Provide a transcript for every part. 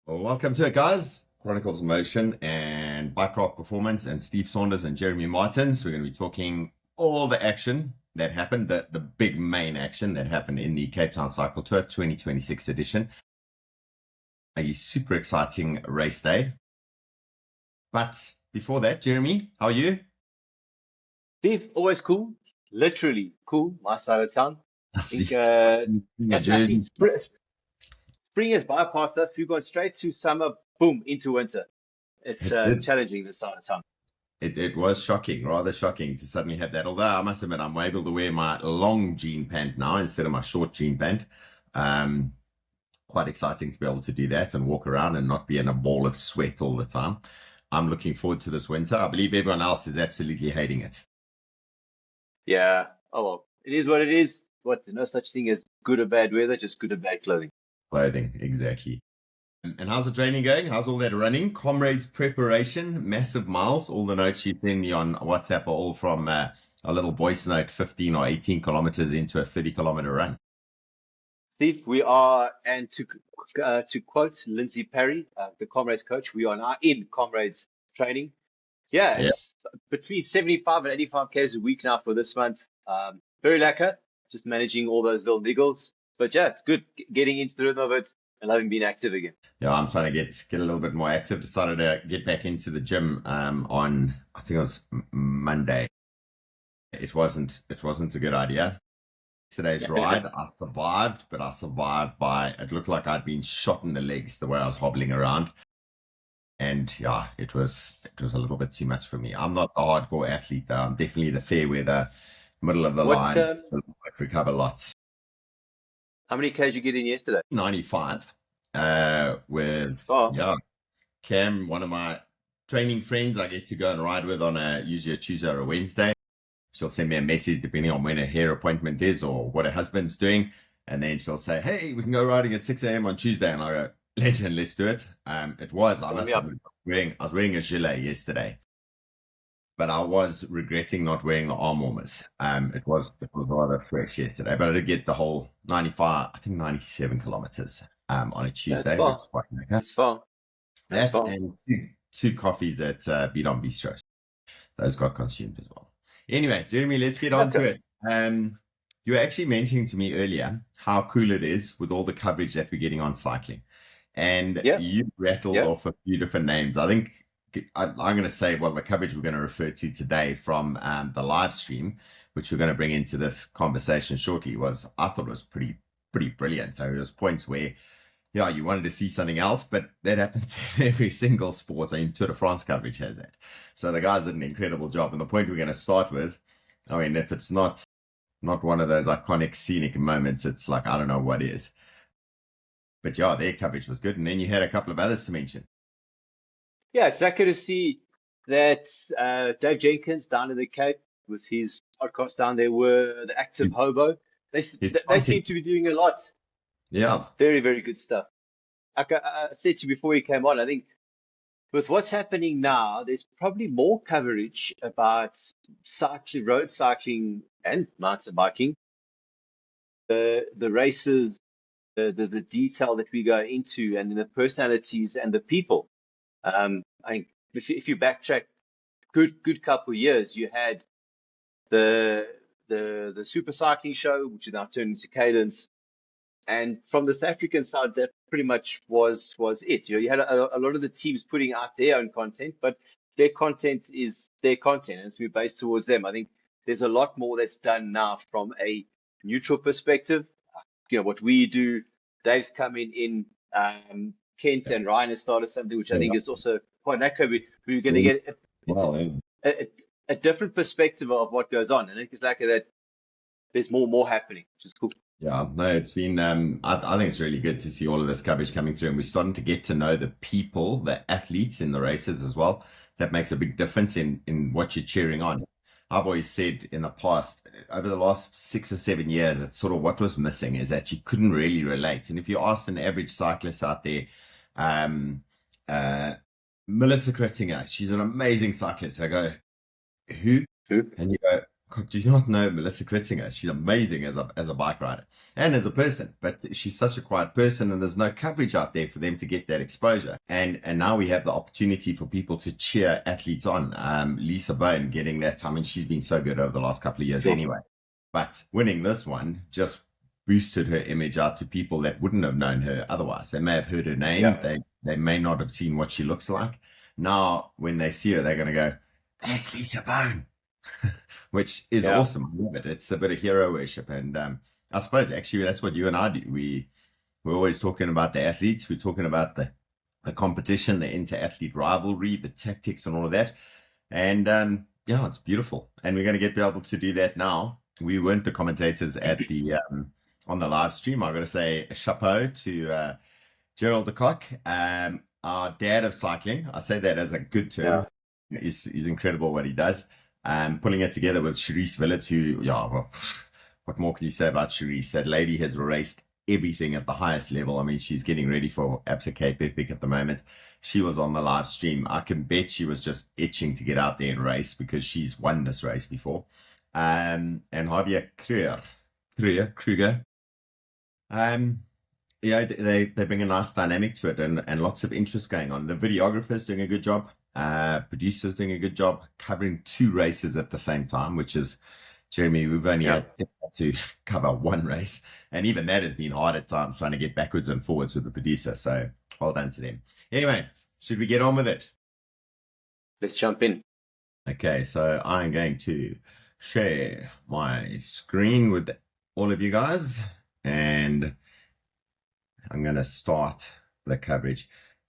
Well, welcome to it, guys. Chronicles of Motion and Bikecraft Performance and Steve Saunders and Jeremy Martins. We're going to be talking all the action that happened, the big main action that happened in the Cape Town Cycle Tour 2026 edition. A super exciting race day. But before that, Jeremy, how are you? Steve, always cool. Literally cool. My side of town. I I think see. I see spring has bypassed us. We've gone straight to summer, boom, into winter. It's It did. challenging this side of town. It was shocking, rather shocking to suddenly have that. Although I must admit, I'm able to wear my long jean pant now instead of my short jean pant. Quite exciting to be able to do that and walk around and not be in a ball of sweat all the time. I'm looking forward to this winter. I believe everyone else is absolutely hating it. Yeah. Oh well, it is what it is. No such thing as good or bad weather, just good or bad clothing. Clothing, exactly. And how's the training going? How's all that running? Comrades preparation, massive miles. All the notes you send me on WhatsApp are all from a little voice note, 15 or 18 kilometers into a 30-kilometer run. Steve, we are, and to quote Lindsay Perry, the Comrades coach, we are now in Comrades training. Yeah, Yeah. it's between 75 and 85 Ks a week now for this month. Very lacquer, just managing all those little niggles. But yeah, it's good getting into the rhythm of it and having been active again. Yeah, I'm trying to get a little bit more active. Decided to get back into the gym on, I think it was Monday. It wasn't a good idea. Today's ride, I survived, but I survived by, it looked like I'd been shot in the legs the way I was hobbling around. And yeah, it was a little bit too much for me. I'm not a hardcore athlete though. I'm definitely the fair weather, middle of the What, line, recover lots. how many Ks you get in yesterday? 95 with Oh, Cam, one of my training friends I get to go and ride with on usually a Tuesday or a Wednesday. She'll send me a message depending on when her hair appointment is or what her husband's doing. And then she'll say, hey, we can go riding at 6 a.m. on Tuesday. And I go, legend, let's do it. I was wearing a gilet yesterday, but I was regretting not wearing the arm warmers. It was rather fresh yesterday, but I did get the whole 95, I think 97 kilometers on a Tuesday. that's far. That's far. That's That far. and two coffees at Beat on Bistro. Those got consumed as well. Anyway, Jeremy, let's get on to it. You were actually mentioning to me earlier how cool it is with all the coverage that we're getting on cycling. And Yeah, you rattled yeah. off a few different names. I think I'm going to say, well, the coverage we're going to refer to today from the live stream, which we're going to bring into this conversation shortly, I thought it was pretty brilliant. So there was points where, yeah, you wanted to see something else, but that happens in every single sport. I mean, Tour de France coverage has that. So the guys did an incredible job. And the point we're going to start with, I mean, if it's not one of those iconic scenic moments, it's like, I don't know what is. But yeah, their coverage was good. And then you had a couple of others to mention. Yeah, it's lucky to see that Dave Jenkins down in the Cape with his podcast down there were the active His, hobo. his They seem content. to be doing a lot. Yeah. Very, very good stuff. Like I said to you before you came on, I think with what's happening now, there's probably more coverage about cycling, road cycling, and mountain biking. The races, the detail that we go into, and the personalities and the people. I think if you backtrack good couple of years, you had the super cycling show, which is now turned into Cadence. And from the South African side, that pretty much was it. You had a lot of the teams putting out their own content, but their content is their content, and it's to be based towards them. I think there's a lot more that's done now from a neutral perspective. What we do, Dave's coming in, Kent and Ryan has started something which I think is also quite accurate. We're going to get Well, a different perspective of what goes on, and I think it's like that. There's more happening, which is cool. yeah, no, it's been, I think it's really good to see all of this coverage coming through, and we're starting to get to know the people, the athletes in the races as well. That makes a big difference in what you're cheering on. I've always said in the past, over the last 6 or 7 years, it's sort of what was missing is that you couldn't really relate. And if you ask an average cyclist out there, um, uh, Melissa Kretzinger, she's an amazing cyclist. I go, who? Who? And you go, God, do you not know Melissa Kritzinger? She's amazing as a bike rider and as a person, but she's such a quiet person, and there's no coverage out there for them to get that exposure. And now we have the opportunity for people to cheer athletes on. Lisa Bone getting that. I mean, she's been so good over the last couple of years anyway, but winning this one just boosted her image out to people that wouldn't have known her otherwise. They may have heard her name. Yeah. They may not have seen what she looks like. Now, when they see her, they're going to go, "That's Lisa Bone." Which is awesome. I love it. It's a bit of hero worship. And I suppose actually that's what you and I do. We're always talking about the athletes. We're talking about the competition, the inter-athlete rivalry, the tactics and all of that. And yeah, it's beautiful. And we're going to be able to do that now. We weren't the commentators at the on the live stream. I've got to say a chapeau to Gerald de Kock, our dad of cycling. I say that as a good term. He's incredible what he does. Putting it together with Cherise Villett, who, well, what more can you say about Cherise? That lady has raced everything at the highest level. I mean, she's getting ready for Absa Cape Epic at the moment. She was on the live stream. I can bet she was just itching to get out there and race because she's won this race before. And Javier Kruger. Yeah, they bring a nice dynamic to it and lots of interest going on. The videographer's doing a good job. Producer's doing a good job covering 2 races at the same time, which is, Jeremy, we've only had to cover 1 race. And even that has been hard at times, trying to get backwards and forwards with the producer. So well done to them. Anyway, should we get on with it? Let's jump in. Okay, so I'm going to share my screen with all of you guys, and I'm going to start the coverage.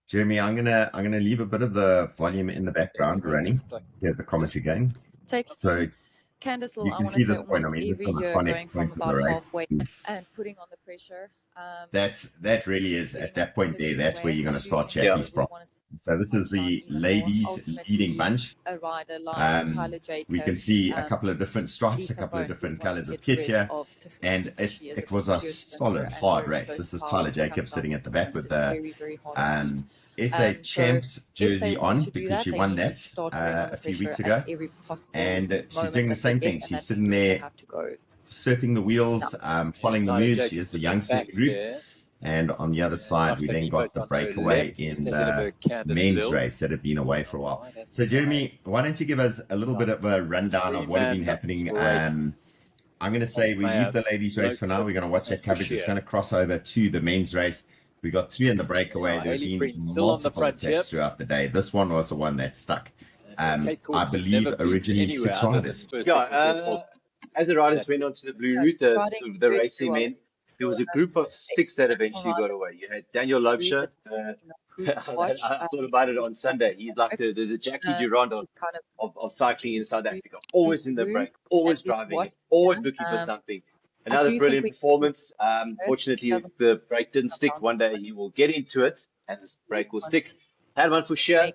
Jeremy, I'm gonna leave a bit of the volume in the background running. Here's the comments again. So Candice, you can see this point. I mean, this is a funny point of the race. Halfway and putting on the pressure. That really is at that point there. That's where you're going to start Chappies problem. So this is the ladies leading bunch. A rider like Tyler Jacobs, we can see a couple of different stripes, a couple of different colors of kit here, and it was a solid, hard race. This is Tyler Jacobs sitting at the back with the SA Champs jersey on because she won that a few weeks ago, and she's doing the same thing. She's sitting there surfing the wheels, following the mood. She is the youngster group. And on the other side, we then got the breakaway in the men's race that had been away for a while. So, Jeremy, why don't you give us a little bit of a rundown of what had been happening? I'm going to say we leave the ladies' race for now. We're going to watch that coverage. It's going to cross over to the men's race. We got 3 in the breakaway. There have been multiple attacks throughout the day. This one was the one that stuck. I believe originally 6 riders. As the riders went onto the blue route, the racing men, there was a group of 6 that eventually got away. You had Daniel Loubser. I thought about it on Sunday. He's like the Jackie Durand of cycling in South Africa. Always in the break, always driving, always looking for something. Another brilliant performance. Fortunately, the break didn't stick. One day he will get into it, and this break will stick. Had one for sure.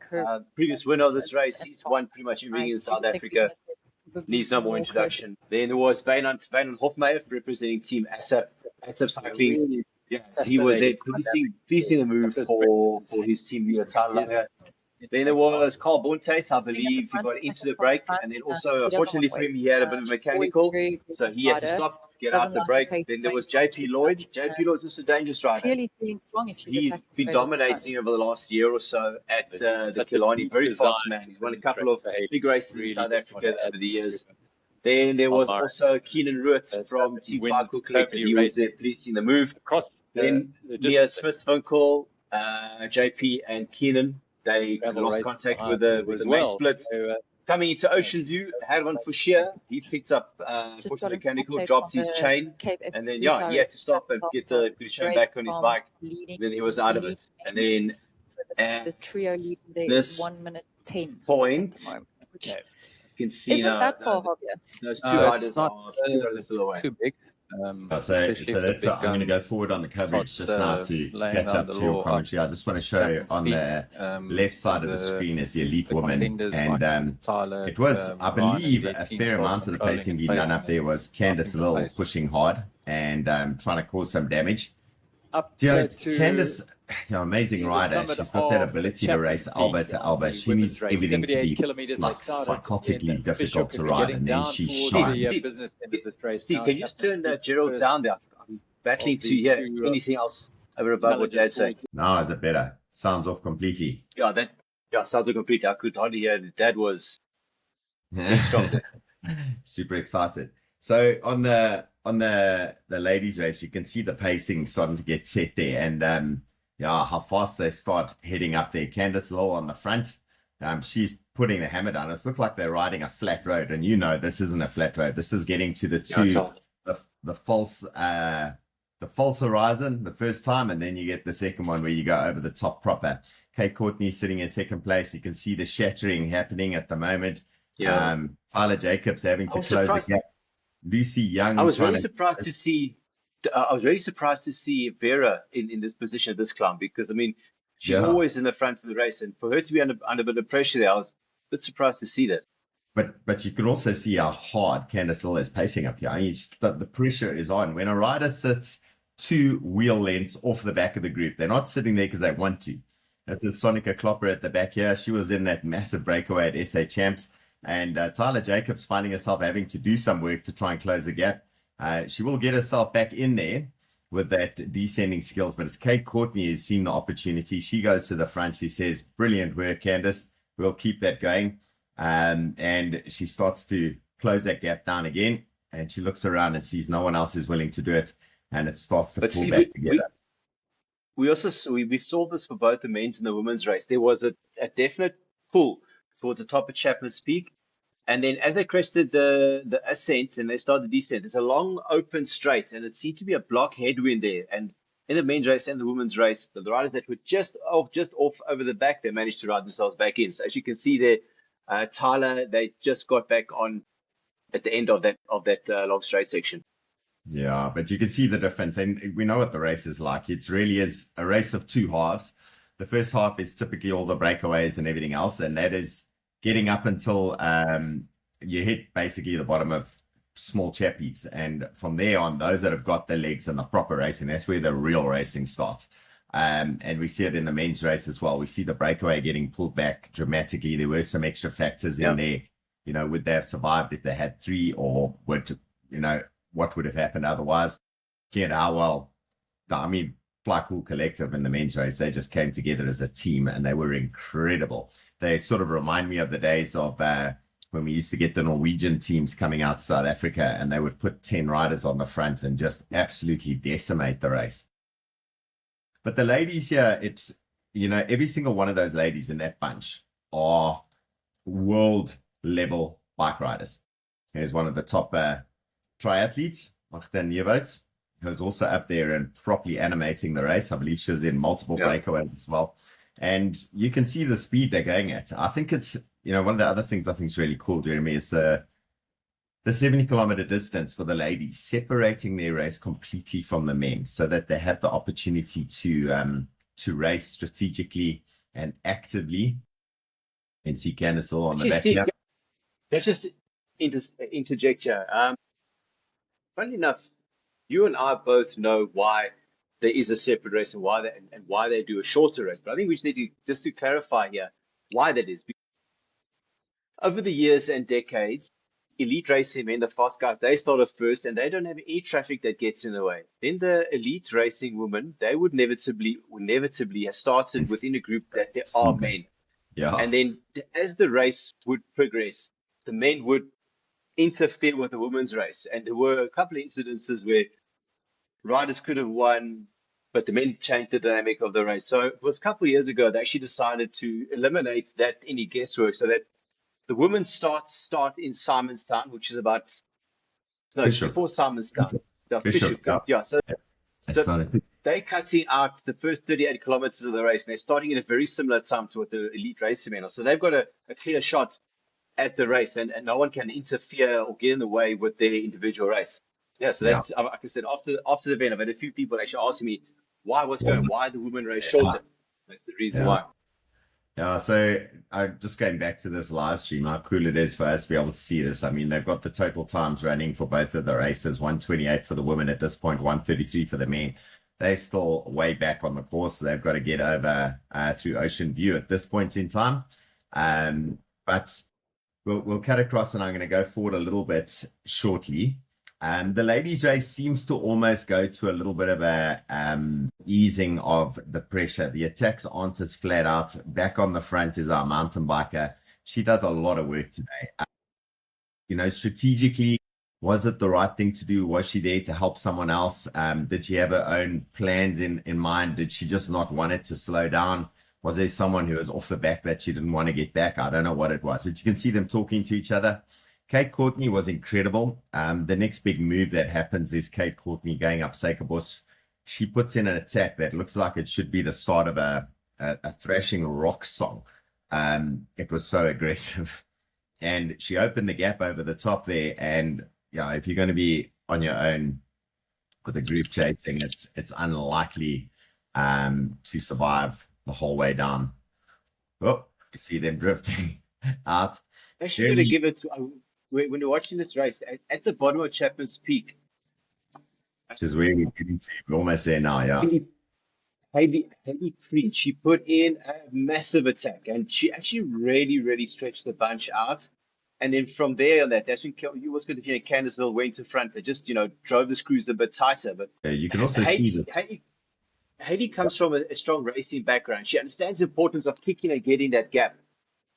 Previous winner of this race. He's won pretty much everything in South Africa. Needs no more introduction. Then there was Wynand Hofmeyer representing Team Assert Cycling. Yeah, he was there pleasing the move for his team leader, Tyler. Then there was Carl Bontes, I believe he got into the break, and then also, unfortunately for him, he had a bit of mechanical, so he had to stop, get out the break. Then there was JP Lloyd. JP Lloyd's just a dangerous rider. He's been dominating over the last year or so at the Killarney. Very fast man. He's won a couple of big races in South Africa over the years. Then there was also Keenan Ruitt from Team Cycle Collective. He was there policing the move. Then Nia Smith-Vinkel, JP and Keenan, they lost contact with the main split. Coming into Ocean View, had one for Sheer. He picked up mechanical, dropped his chain, and then he had to stop and get the chain back on his bike. Then he was out of it. And then the trio leading there is 1 minute 10 point. You can see isn't that far, those 2 riders are too big. So that's I'm going to go forward on the coverage just now to catch up to your commentary. I just want to show on the left side of the screen is the elite woman, and it was, I believe, a fair amount of the pacing being done up there was Candice Lill pushing hard and trying to cause some damage. Candice amazing The rider. summit She's got that of ability to race Chappies elbow Peak to on elbow. the She women's needs race, everything to 78 be kilometres. They like started psychotically in difficult Fishook, to and we're ride, getting and then down she towards Steve, shines. the Steve, business end of this race Steve, now. can you just Chappies turn Peak, that Gerald first down there? I'm battling of to the hear two anything else over above what challenges Dad's saying. towards Now is it better? Sounds off completely. Yeah, sounds like completely. I could hardly hear. Dad was in shock there. Super excited. So on the ladies race, you can see the pacing starting to get set there, and yeah, how fast they start heading up there. Candice Lill on the front, she's putting the hammer down. It looks like they're riding a flat road, and you know this isn't a flat road. This is getting to the the false horizon the first time, and then you get the second one where you go over the top proper. Kate Courtney sitting in second place. You can see the shattering happening at the moment. Yeah. Tyler Jacobs having to close the gap. Lucy Young. I was really surprised to see. I was really surprised to see Vera in this position at this climb, because I mean she's always in the front of the race, and for her to be under a bit of pressure there, I was a bit surprised to see that. But you can also see how hard Candice Lill is pacing up here. I mean, the pressure is on. When a rider sits 2 wheel lengths off the back of the group, they're not sitting there because they want to. This is Sonica Klopper at the back here. She was in that massive breakaway at SA Champs. And Tyler Jacobs finding herself having to do some work to try and close the gap. She will get herself back in there with that descending skills. But as Kate Courtney has seen the opportunity, she goes to the front. She says, brilliant work, Candice. We'll keep that going. And she starts to close that gap down again. And she looks around and sees no one else is willing to do it. And it starts to pull back together. We saw this for both the men's and the women's race. There was a definite pull towards the top of Chappies Peak. And then as they crested the ascent and they started the descent, there's a long open straight, and it seemed to be a block headwind there. And in the men's race and the women's race, the riders that were just off over the back, they managed to ride themselves back in. So as you can see there, Tyler, they just got back on at the end of that long straight section. Yeah, but you can see the difference, and we know what the race is like. It really is a race of 2 halves. The first half is typically all the breakaways and everything else, and that is getting up until you hit basically the bottom of small Chappies, and from there on, those that have got the legs and the proper racing, that's where the real racing starts. And we see it in the men's race as well. We see the breakaway getting pulled back dramatically. There were some extra factors in there. You know, would they have survived if they had 3, or would, what would have happened otherwise? How well, I mean, Fly Cool Collective in the men's race, they just came together as a team, and they were incredible. They sort of remind me of the days of when we used to get the Norwegian teams coming out to South Africa, and they would put 10 riders on the front and just absolutely decimate the race. But the ladies here, it's, every single one of those ladies in that bunch are world level bike riders. There's one of the top triathletes, Magda Nieuwoudt, who's also up there and properly animating the race. I believe she was in multiple breakaways as well. And you can see the speed they're going at. I think it's, one of the other things I think is really cool, Jeremy, is the 70-kilometer distance for the ladies, separating their race completely from the men, so that they have the opportunity to race strategically and actively. And see Candice Lill on the back here. Let's just interject here. Funny enough, you and I both know why there is a separate race and why they do a shorter race. But I think we just need to clarify here why that is. Over the years and decades, elite racing men, the fast guys, they started first, and they don't have any traffic that gets in the way. Then the elite racing women, they would inevitably have started within a group that there are men. Yeah. And then as the race would progress, the men would interfere with the women's race. And there were a couple of incidences where riders could have won, but the men changed the dynamic of the race. So it was a couple of years ago, they actually decided to eliminate any guesswork, so that the women start in Simonstown, which is before Simonstown. Fishook, yeah. So they're cutting out the first 38 kilometers of the race, and they're starting at a very similar time to what the elite racing men are. So they've got a clear shot at the race, and no one can interfere or get in the way with their individual race. Yeah, so that's, like I said, after the event, I've had a few people actually asking me why the women race shorter. That's the reason why. Yeah, so I'm just going back to this live stream, how cool it is for us to be able to see this. I mean, they've got the total times running for both of the races, 1:28 for the women at this point, 1:33 for the men. they're still way back on the course. So they've got to get over through Ocean View at this point in time. But we'll cut across, and I'm going to go forward a little bit shortly. The ladies' race seems to almost go to a little bit of a easing of the pressure. The attacks aren't as flat out. Back on the front is our mountain biker. She does a lot of work today. Strategically, was it the right thing to do? Was she there to help someone else? Did she have her own plans in mind? Did she just not want it to slow down? Was there someone who was off the back that she didn't want to get back? I don't know what it was, but you can see them talking to each other. Kate Courtney was incredible. The next big move that happens is Kate Courtney going up Suikerbossie. She puts in an attack that looks like it should be the start of a thrashing rock song. It was so aggressive. And she opened the gap over the top there. And if you're going to be on your own with a group chasing, it's unlikely to survive the whole way down. Oh, you see them drifting out. Actually, going to give it to when you're watching this race at the bottom of Chappies Peak, which is where we're getting to. We're almost there now, yeah. Heavy Preach. She put in a massive attack, and she actually really stretched the bunch out. And then from there on that's when you was good if Candaceville went to front. They just drove the screws a bit tighter. But you can also see this. Heidi comes from a strong racing background. She understands the importance of kicking and getting that gap.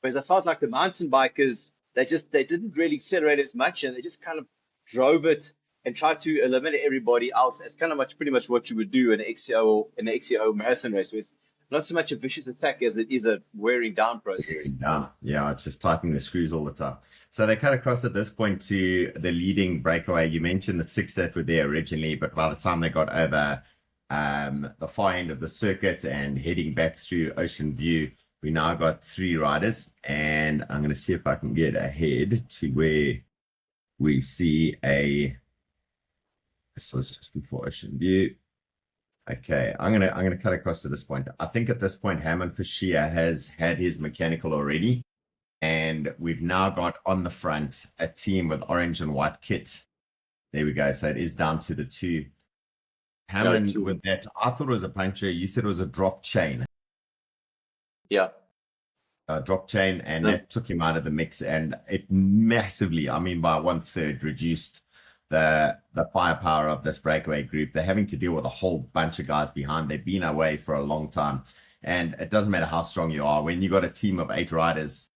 Whereas I felt like the mountain bikers, they didn't really accelerate as much, and they just kind of drove it and tried to eliminate everybody else. As kind of pretty much what you would do in an XCO marathon race. Where it's not so much a vicious attack as it is a wearing down process. Yeah, it's just tightening the screws all the time. So they cut across at this point to the leading breakaway. You mentioned the 6 that were there originally, but by the time they got over the far end of the circuit and heading back through Ocean View, we now got 3 riders, and I'm going to see if I can get ahead to where we see this was just before Ocean View. Okay, I'm gonna cut across to this point. I think at this point, Hammond Fashia has had his mechanical already, and we've now got on the front a team with orange and white kit. There we go. So it is down to the 2. Hammond with that. I thought it was a puncture. You said it was a drop chain. Yeah. Drop chain, and that took him out of the mix, and it massively, by 1/3, reduced the firepower of this breakaway group. They're having to deal with a whole bunch of guys behind. They've been away for a long time, and it doesn't matter how strong you are. When you got a team of 8 riders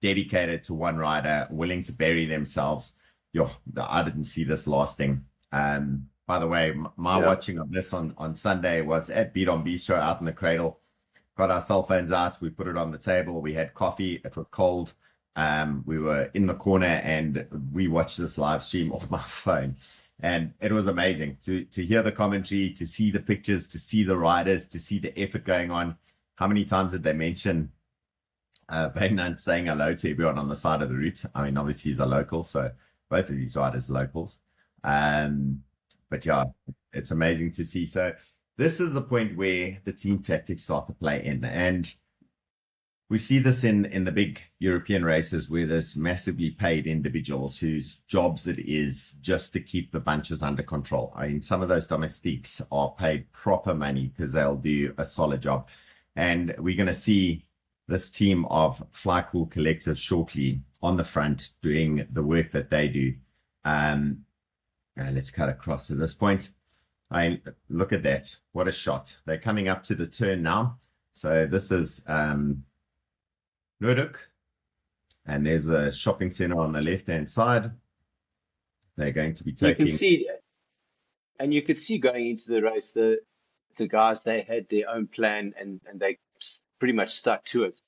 dedicated to one rider, willing to bury themselves, I didn't see this lasting. By the way, my watching of this on Sunday was at Beat on Bistro out in the cradle. Got our cell phones out, we put it on the table, we had coffee, it was cold. We were in the corner, and we watched this live stream off my phone, and it was amazing to hear the commentary, to see the pictures, to see the riders, to see the effort going on. How many times did they mention Wynand saying hello to everyone on the side of the route? Obviously he's a local, so both of these riders are locals. But yeah, it's amazing to see. So this is the point where the team tactics start to play in, and we see this in the big European races where there's massively paid individuals whose jobs it is just to keep the bunches under control. Some of those domestiques are paid proper money because they'll do a solid job. And we're going to see this team of Fly Cool Collective shortly on the front doing the work that they do. Let's cut across to this point. Look at that. What a shot. They're coming up to the turn now. So this is Norduk, and there's a shopping center on the left-hand side. They're going to be taking. You could see going into the race, the guys, they had their own plan, and they pretty much stuck to it.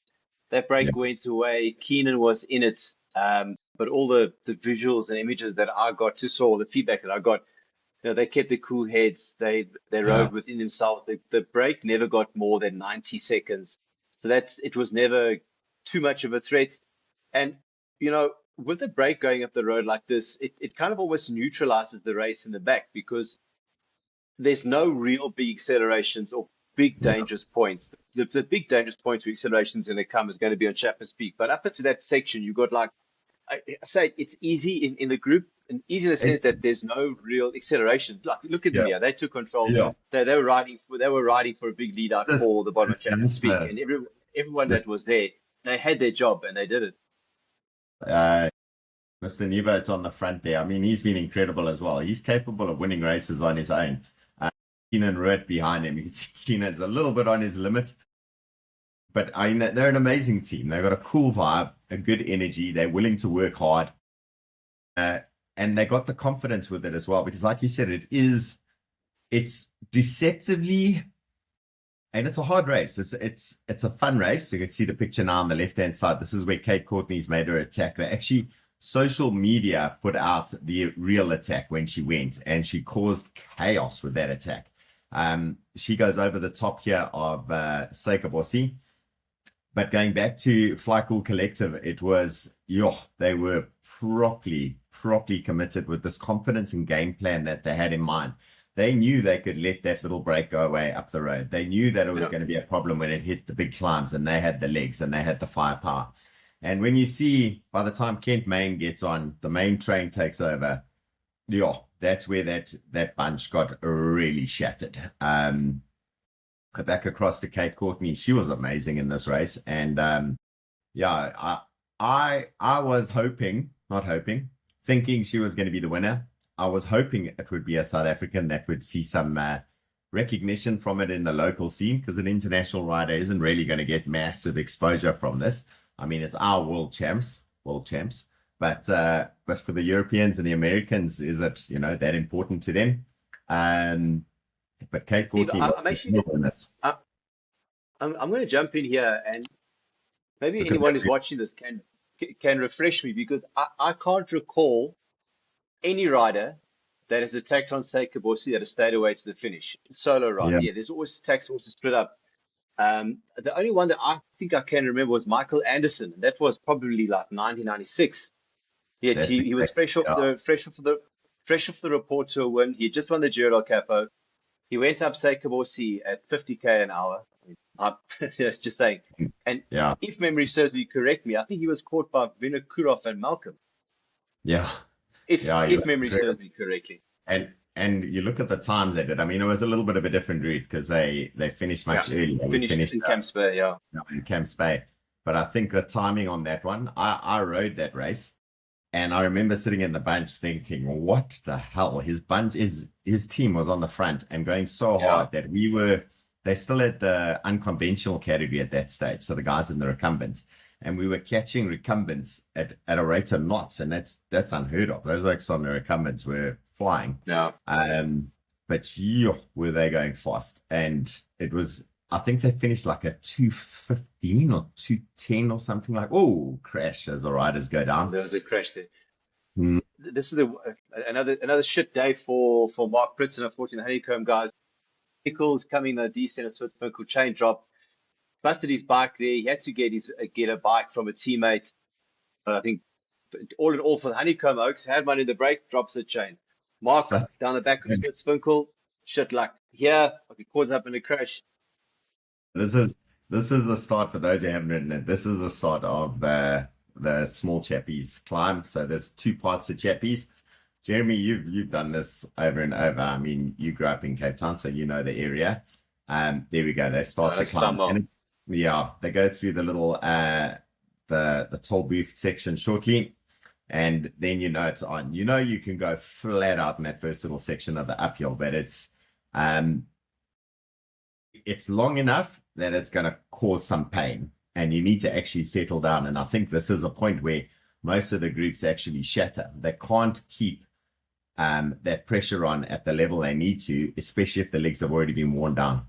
That break went away. Keenan was in it, but all the visuals and images that I got to saw, the feedback that I got, they kept their cool heads. They rode within themselves. The break never got more than 90 seconds, so it was never too much of a threat. And with the break going up the road like this, it kind of almost neutralizes the race in the back, because there's no real big accelerations or big dangerous points. The big dangerous points where accelerations going to come is going to be on Chappies Peak, but up to that section, you've got like I say it's easy in the group, and easy in the sense It's that there's no real acceleration. Like, look at them yeah, here; they took control. yeah. They were riding for a big lead out This for the bottom of this Chappies Peak, youngster, and everyone this that was there, they had their job and they did it. uh, Mr. Nieuwoudt on the front there. I mean, he's been incredible as well. He's capable of winning races on his own. Keenan Rudd behind him. Keenan's a little bit on his limit, but they're an amazing team. They've got a cool vibe, a good energy. They're willing to work hard, and they got the confidence with it as well. Because, like you said, it's deceptively, and it's a hard race. It's a fun race. You can see the picture now on the left hand side. This is where Kate Courtney's made her attack. They actually, social media put out the real attack when she went, and she caused chaos with that attack. She goes over the top here of Suikerbossie. But going back to Fly Cool Collective, it was, they were properly committed with this confidence and game plan that they had in mind. They knew they could let that little breakaway up the road. They knew that it was going to be a problem when it hit the big climbs, and they had the legs and they had the firepower. And when you see, by the time Kent Main gets on, the main train takes over, that's where that bunch got really shattered. Back across to Kate Courtney, she was amazing in this race. And I was thinking she was going to be the winner. I was hoping it would be a South African that would see some recognition from it in the local scene, because an international rider isn't really going to get massive exposure from this. I mean, it's our world champs. But for the Europeans and the Americans, is it, that important to them? But Kate Steve, Courtney I'm actually I'm going to jump in here, and maybe look at anyone that. who's watching this can refresh me, because I can't recall any rider that has attacked on Suikerbossie that has stayed away to the finish. Solo rider, Yeah, there's always attacks, also split up. The only one that I think I can remember was Michael Anderson, and that was probably like 1996. that's He was exactly, fresh off the report to a win. He just won the Giro del Capo. He went up Suikerbossie at 50k an hour. I'm just saying. And yeah, if memory serves me correctly, I think he was caught by Vinokurov and Malcolm. yeah, If yeah. if memory serves me correctly. And you look at the times they did. I mean, it was a little bit of a different route because they finished much earlier. We Finished in Camps Bay, in Camps Bay. But I think the timing on that one, I rode that race, and I remember sitting in the bunch thinking, what the hell? His team was on the front and going so hard that they still had the unconventional category at that stage. So the guys in the recumbents, and we were catching recumbents at a rate of knots, and that's unheard of. Those legs on the recumbents were flying. Yeah. But were they going fast? And it was, I think they finished like a 2:15 or 2:10 or something like. Oh, crash as the riders go down. There was a crash there. Mm. This is another shit day for Mark Pritz and unfortunately Honeycomb guys. Nichols coming the descent of Switzerland chain drop, busted his bike there. He had to get a bike from a teammate. I think all in all for the Honeycomb Oaks, had one in the break, drops the chain. Mark So- down the back of Spitzwinkle, shit luck. Here, he caught up in a crash. This is the start for those who haven't ridden it. This is the start of the small Chappies climb. So there's two parts to Chappies. Jeremy, you've done this over and over. I mean, you grew up in Cape Town, so you know the area. There we go. They start the climb. They go through the little the toll booth section shortly, and then it's on. You can go flat out in that first little section of the uphill, but it's long enough that it's going to cause some pain, and you need to actually settle down. And I think this is a point where most of the groups actually shatter. They can't keep that pressure on at the level they need to, especially if the legs have already been worn down.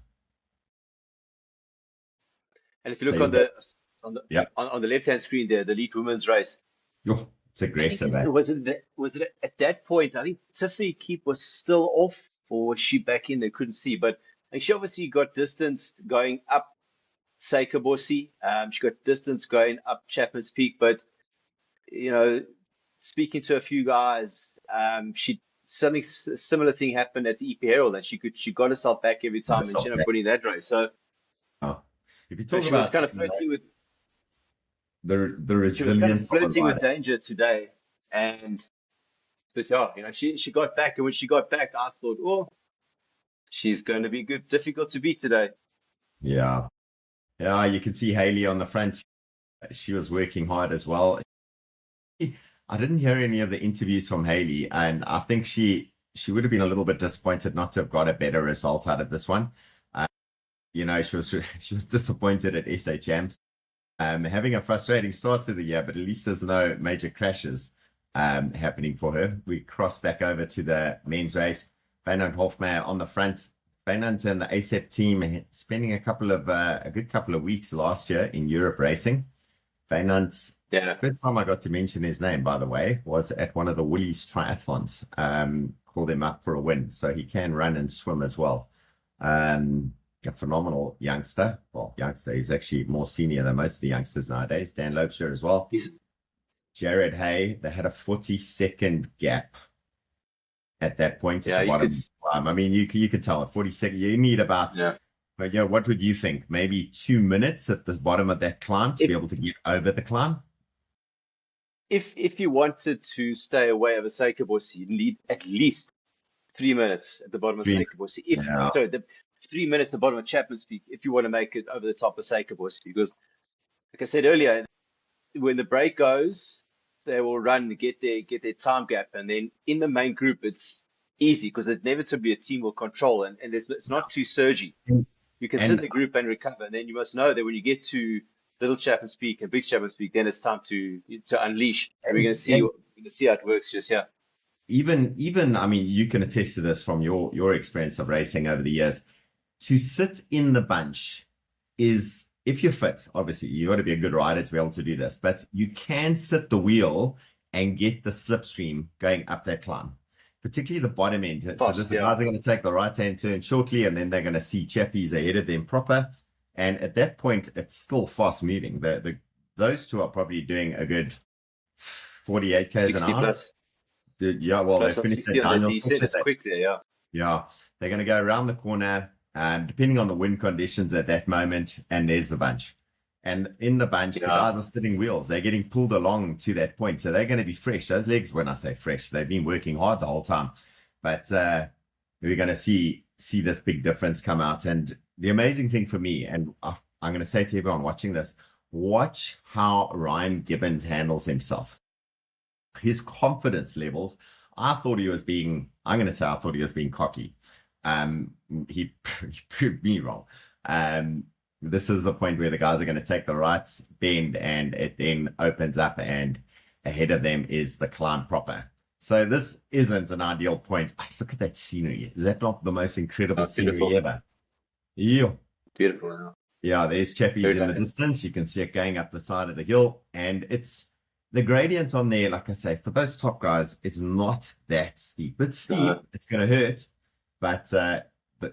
And if you look on the left hand screen there, the elite women's race. It's aggressive. Was it at that point? I think Tiffany Keep was still off, or was she back in? They couldn't see, but she obviously got distance going up Suikerbossie. She got distance going up Chappies Peak, but speaking to a few guys, she something similar thing happened at the EP Herald, and she got herself back every time, and she ended up winning that race. So if you talk she about, was kind of flirty with. the She was kind of resilience of a flirting with rider. danger today, but yeah, she got back, and when she got back, I thought, oh, she's going to be good, difficult to beat today. Yeah. Yeah, you can see Haley on the front. She was working hard as well. I didn't hear any of the interviews from Haley, and I think she would have been a little bit disappointed not to have got a better result out of this one. You know, she was disappointed at SA Champs, having a frustrating start to the year, but at least there's no major crashes happening for her. We cross back over to the men's race. Fernand Hofmeyer on the front. Fernand and the ASEP team spending a good couple of weeks last year in Europe racing. Fernand's first time I got to mention his name, by the way, was at one of the Woolies triathlons. Called him up for a win, so he can run and swim as well. A phenomenal youngster. Well, youngster, he's actually more senior than most of the youngsters nowadays. Dan Lobster as well. Jared Hay, they had a 40-second gap at that point at the bottom. I mean, you could tell a 40 second, you need about, but yeah, what would you think? Maybe 2 minutes at the bottom of that climb to be able to get over the climb? If you wanted to stay away of a Suikerbossie, you need at least 3 minutes at the bottom of Suikerbossie. Sorry, the 3 minutes at the bottom of Chappies Peak, if you want to make it over the top of Suikerbossie, because like I said earlier, when the break goes, they will run to get their time gap, and then in the main group it's easy because inevitably a team will control, and it's not too surgy. You can sit in the group and recover, and then you must know that when you get to Little Chappies Peak and Big Chappies Peak, then it's time to unleash. And we're going to see how it works just here. Even I mean, you can attest to this from your experience of racing over the years. To sit in the bunch is, if you're fit, obviously you got to be a good rider to be able to do this, but you can sit the wheel and get the slipstream going up that climb, particularly the bottom end. So guys are going to take the right hand turn shortly, and then they're going to see Chappies ahead of them proper. And at that point, it's still fast moving. Those two are probably doing a good 48 k's an hour. Plus. Yeah, well, they finished their Daniel quickly. Yeah, they're going to go around the corner, depending on the wind conditions at that moment. And there's the bunch. And in the bunch, the guys are sitting wheels. They're getting pulled along to that point. So they're going to be fresh. Those legs, when I say fresh, they've been working hard the whole time. But we're going to see this big difference come out. And the amazing thing for me, and I'm going to say to everyone watching this, watch how Ryan Gibbons handles himself. His confidence levels, I thought he was being cocky. He proved me wrong. This is a point where the guys are going to take the right bend, and it then opens up, and ahead of them is the climb proper. So this isn't an ideal point. Look at that scenery. Is that not the most incredible scenery ever? Yeah. Beautiful. Yeah, there's Chappies in the distance. You can see it going up the side of the hill, and it's the gradient on there. Like I say, for those top guys, it's not that steep. It's steep. It's going to hurt, but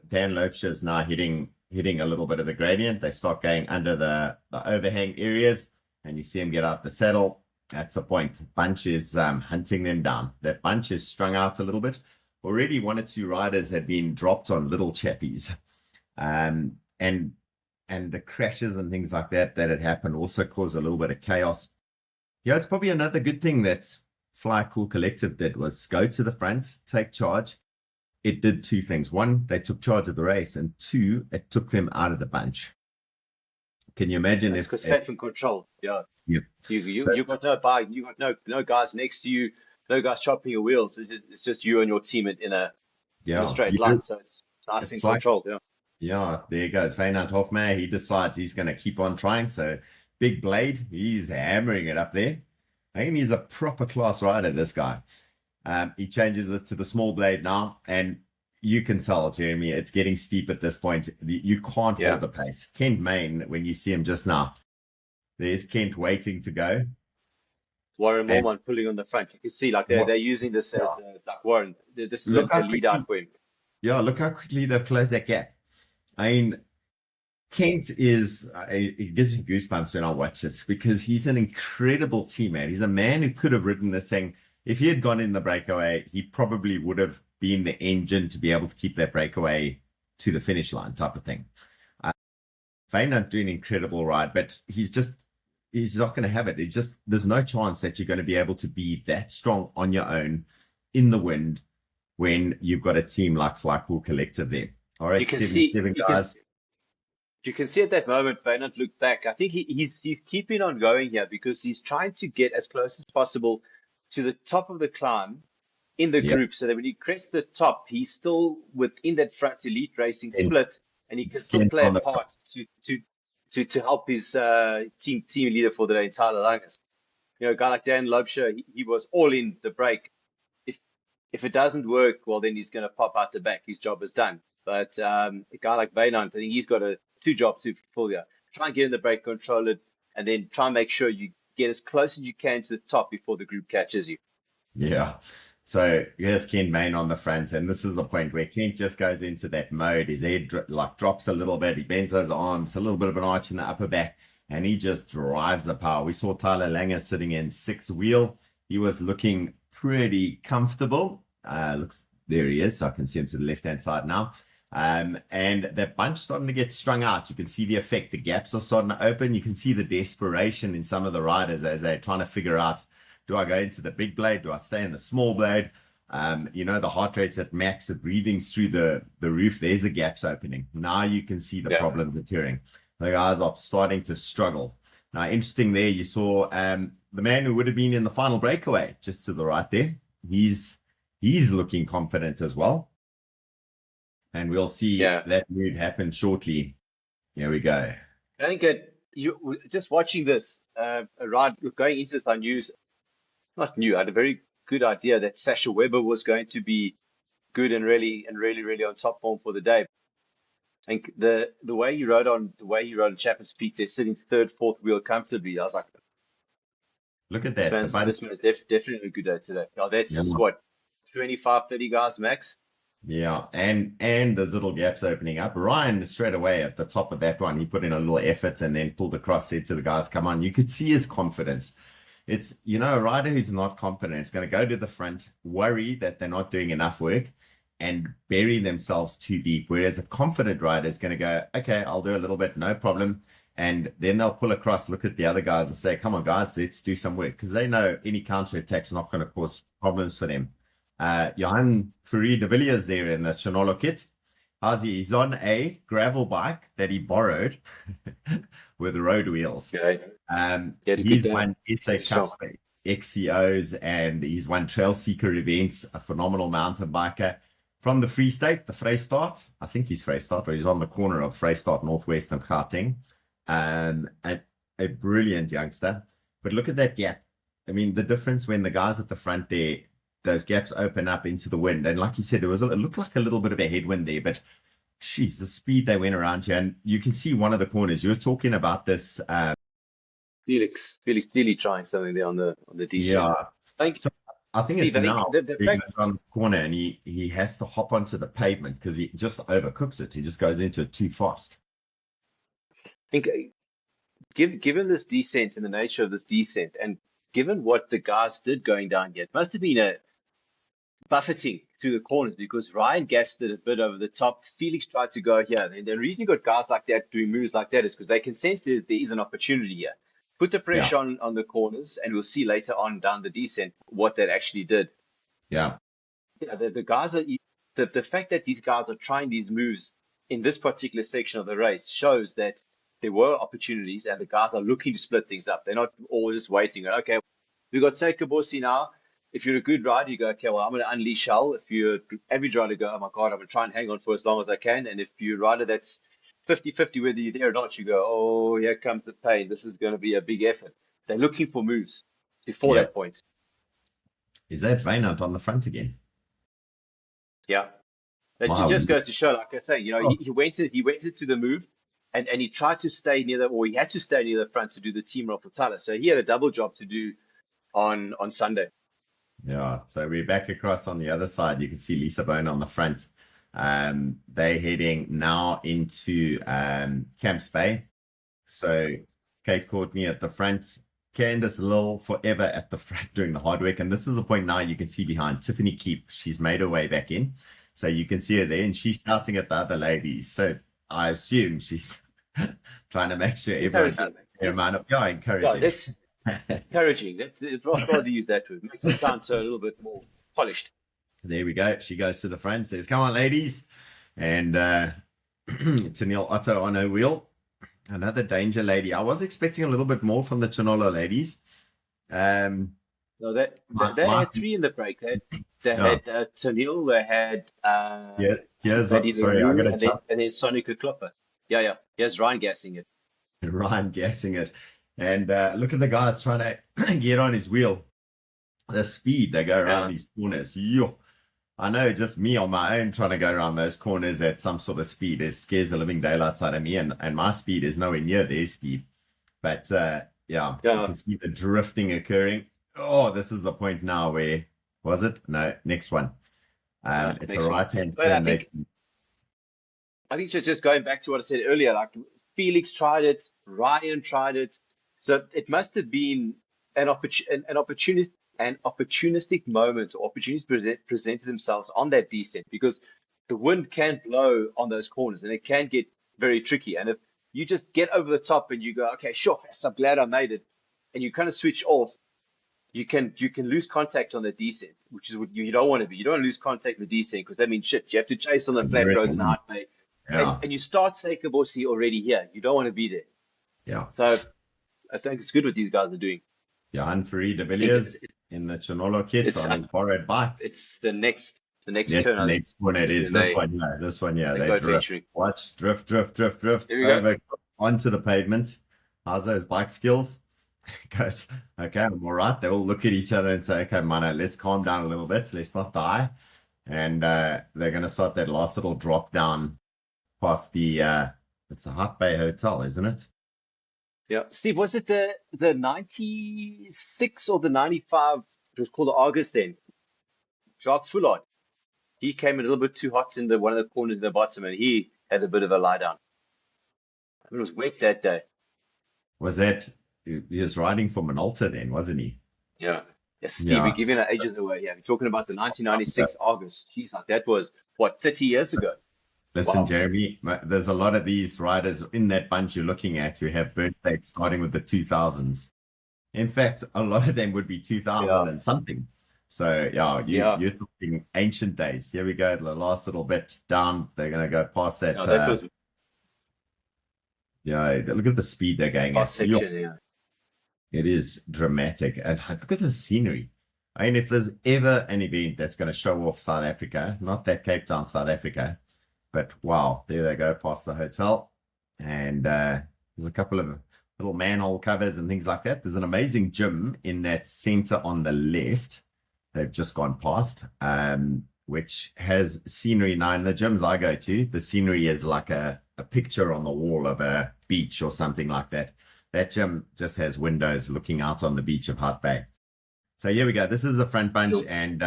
Dan Lopes is now hitting a little bit of the gradient. They start going under the overhang areas, and you see him get out the saddle. That's the point. Bunch is hunting them down. That bunch is strung out a little bit. Already 1 or 2 riders had been dropped on little Chappies. And the crashes and things like that had happened also caused a little bit of chaos. Yeah, it's probably another good thing that Fly Cool Collective did was go to the front, take charge. It did 2 things. 1, they took charge of the race, and 2, it took them out of the bunch. Can you imagine if safe and control? Yeah. Yep. You got no bike, you got no guys next to you, no guys chopping your wheels. It's just you and your team in a straight line. So it's nice and controlled. Yeah, there goes Fernand Hofmeyer. He decides he's going to keep on trying. So Big Blade, he's hammering it up there. I think he's a proper class rider, this guy. He changes it to the small blade now, and you can tell, Jeremy, it's getting steep at this point. You can't hold the pace. Kent Main, when you see him just now, there's Kent waiting to go. Warren Mormon pulling on the front. You can see they're using this as like Warren. This is the lead out for him. Yeah, look how quickly they've closed that gap. I mean, Kent is, it gives me goosebumps when I watch this because he's an incredible teammate. He's a man who could have ridden this thing. If he had gone in the breakaway, he probably would have been the engine to be able to keep that breakaway to the finish line type of thing. Feyenoord doing an incredible ride, but he's just he's not going to have it. It's just, there's no chance that you're going to be able to be that strong on your own in the wind when you've got a team like Fly Cool Collective there. All right, You can 77 guys. You can see at that moment, Bernard looked back. I think he's keeping on going here because he's trying to get as close as possible to the top of the climb in the Yeah. group, so that when he crests the top, he's still within that front elite racing split, and he can still play a part to help his team leader for the day, Tyler Langes. You know, a guy like Dan Lobsher, he was all in the break. If it doesn't work, well, then he's going to pop out the back. His job is done. But a guy like Wynand, I think he's got two jobs to fulfill here. Try and get in the brake, control it, and then try and make sure you get as close as you can to the top before the group catches you. Yeah. So here's Ken Main on the front, and this is the point where Kent just goes into that mode. His head drops a little bit. He bends those arms, a little bit of an arch in the upper back, and he just drives the power. We saw Tyler Lange sitting in sixth wheel. He was looking pretty comfortable. There he is. So I can see him to the left-hand side now. And that bunch starting to get strung out. You can see the effect. The gaps are starting to open. You can see the desperation in some of the riders as they're trying to figure out, do I go into the big blade? Do I stay in the small blade? You know, the heart rate's at max, the breathing's through the roof. There's the gaps opening. Now you can see the problems occurring. The guys are starting to struggle. Now, interesting there, you saw the man who would have been in the final breakaway just to the right there. He's looking confident as well. And we'll see that mood happen shortly. Here we go. I think you just watching this ride going into this, I had a very good idea that Sasha Weber was going to be good and really on top form for the day. I think the way he rode on Chappies' feet, they're sitting third, fourth wheel comfortably. I was like, look at that. This man is definitely a good day today. Oh, that's what, 25, 30 guys max. Yeah, and there's little gaps opening up. Ryan, straight away at the top of that one, he put in a little effort and then pulled across, said to the guys, come on. You could see his confidence. It's, you know, a rider who's not confident is going to go to the front, worry that they're not doing enough work, and bury themselves too deep. Whereas a confident rider is going to go, okay, I'll do a little bit, no problem. And then they'll pull across, look at the other guys and say, come on, guys, let's do some work. Because they know any counterattack's not going to cause problems for them. Johan Fourie de Villiers there in the Chinolo kit. How's he? He's on a gravel bike that he borrowed with road wheels. Okay. He's won SA Cups, XCOs, and he's won Trail Seeker events, a phenomenal mountain biker from the Free State, the Vrystaat. I think he's Vrystaat, but he's on the corner of Vrystaat, Northwest and Gauteng. A brilliant youngster. But look at that gap. I mean, the difference when the guys at the front there, those gaps open up into the wind. And like you said, it looked like a little bit of a headwind there, but geez, the speed they went around here. And you can see one of the corners. You were talking about this. Felix clearly trying something there on the DC. Yeah. I think it's now the on the corner and he has to hop onto the pavement because he just overcooks it. He just goes into it too fast. I think given this descent and the nature of this descent, and given what the guys did going down here, it must have been a buffeting through the corners because Ryan gassed it a bit over the top. Felix tried to go here. And the reason you got guys like that doing moves like that is because they can sense there is an opportunity here. Put the pressure on the corners, and we'll see later on down the descent what that actually did. Yeah. The guys are the fact that these guys are trying these moves in this particular section of the race shows that there were opportunities and the guys are looking to split things up. They're not always just waiting. Okay, we've got Suikerbossie now. If you're a good rider, you go, okay, well, I'm going to unleash hell. If you're an average rider, go, oh my God, I'm going to try and hang on for as long as I can. And if you're a rider that's 50-50, whether you're there or not, you go, oh, here comes the pain. This is going to be a big effort. They're looking for moves before that point. Is that Wynand on the front again? Yeah. That just goes to show, like I say, you know, he went into the move. And he tried to stay near he had to stay near the front to do the team role for Tyler. So he had a double job to do on Sunday. Yeah. So we're back across on the other side. You can see Lisa Bone on the front. They're heading now into Camps Bay. So Kate Courtney at the front. Candice Lill forever at the front doing the hard work. And this is a point now you can see behind Tiffany Keep. She's made her way back in. So you can see her there and she's shouting at the other ladies. So I assume she's trying to make sure everyone encouraging. that's encouraging. It's rather use that word. Makes it sound so a little bit more polished. There we go. She goes to the front, says, "Come on, ladies." And Tennille Otto on her wheel. Another danger lady. I was expecting a little bit more from the Chinolo ladies. No, they had three in the break. They had Tennille, they had sorry, I got to jump. And then Sonic Klopper. Yeah. Here's Ryan gassing it. Ryan gassing it. And look at the guys trying to get on his wheel. The speed they go around these corners. Yo. I know just me on my own trying to go around those corners at some sort of speed. It scares the living daylights out of me, and my speed is nowhere near their speed. But you can see the drifting occurring. Oh, this is the point now where, was it? No, next one. It's a right-hand turn. I think just going back to what I said earlier, like Felix tried it, Ryan tried it. So it must have been an opportunistic moment, or opportunities presented themselves on that descent, because the wind can blow on those corners and it can get very tricky. And if you just get over the top and you go, okay, sure, yes, I'm glad I made it, and you kind of switch off, you can lose contact on the descent, which is what you don't want to be. You don't want to lose contact with the descent, because that means shit. You have to chase on the flat roads and hard bay. And you start Suikerbossie already here. You don't want to be there. Yeah. So I think it's good what these guys are doing. Johan Ferry de Villiers in the Chinolo kit on his borrowed bike. It's the next turn. The next one it is. This one, yeah. They drift. Watch. Drift. There we go. Onto the pavement. How's those bike skills? Goes, okay, I'm all right. They all look at each other and say, okay, Mano, let's calm down a little bit. Let's not die. And they're going to start that last little drop down past it's the Hot Bay Hotel, isn't it? Yeah. Steve, was it the 96 or the 95? It was called the August then. Jacques Foulard. He came a little bit too hot in one of the corners in the bottom, and he had a bit of a lie down. It was wet that day. Was that, he was riding for Minolta then, wasn't he? Yeah. Yes, Steve, we're giving our ages away. Yeah, we're talking about the 1996 August. Jeez, like that was, 30 years ago? Listen, wow. Jeremy, there's a lot of these riders in that bunch you're looking at who have birthdays starting with the 2000s. In fact, a lot of them would be 2000 and something. So, you're talking ancient days. Here we go, the last little bit down. They're going to go past that. Look at the speed they're going at. Section, It is dramatic. And look at the scenery. I mean, if there's ever an event that's going to show off South Africa, not that Cape Town, South Africa, but wow, there they go past the hotel. And there's a couple of little manhole covers and things like that. There's an amazing gym in that center on the left. They've just gone past, which has scenery. Now, in the gyms I go to, the scenery is like a picture on the wall of a beach or something like that. That gym just has windows looking out on the beach of Hot Bay. So here we go. This is the front bunch, and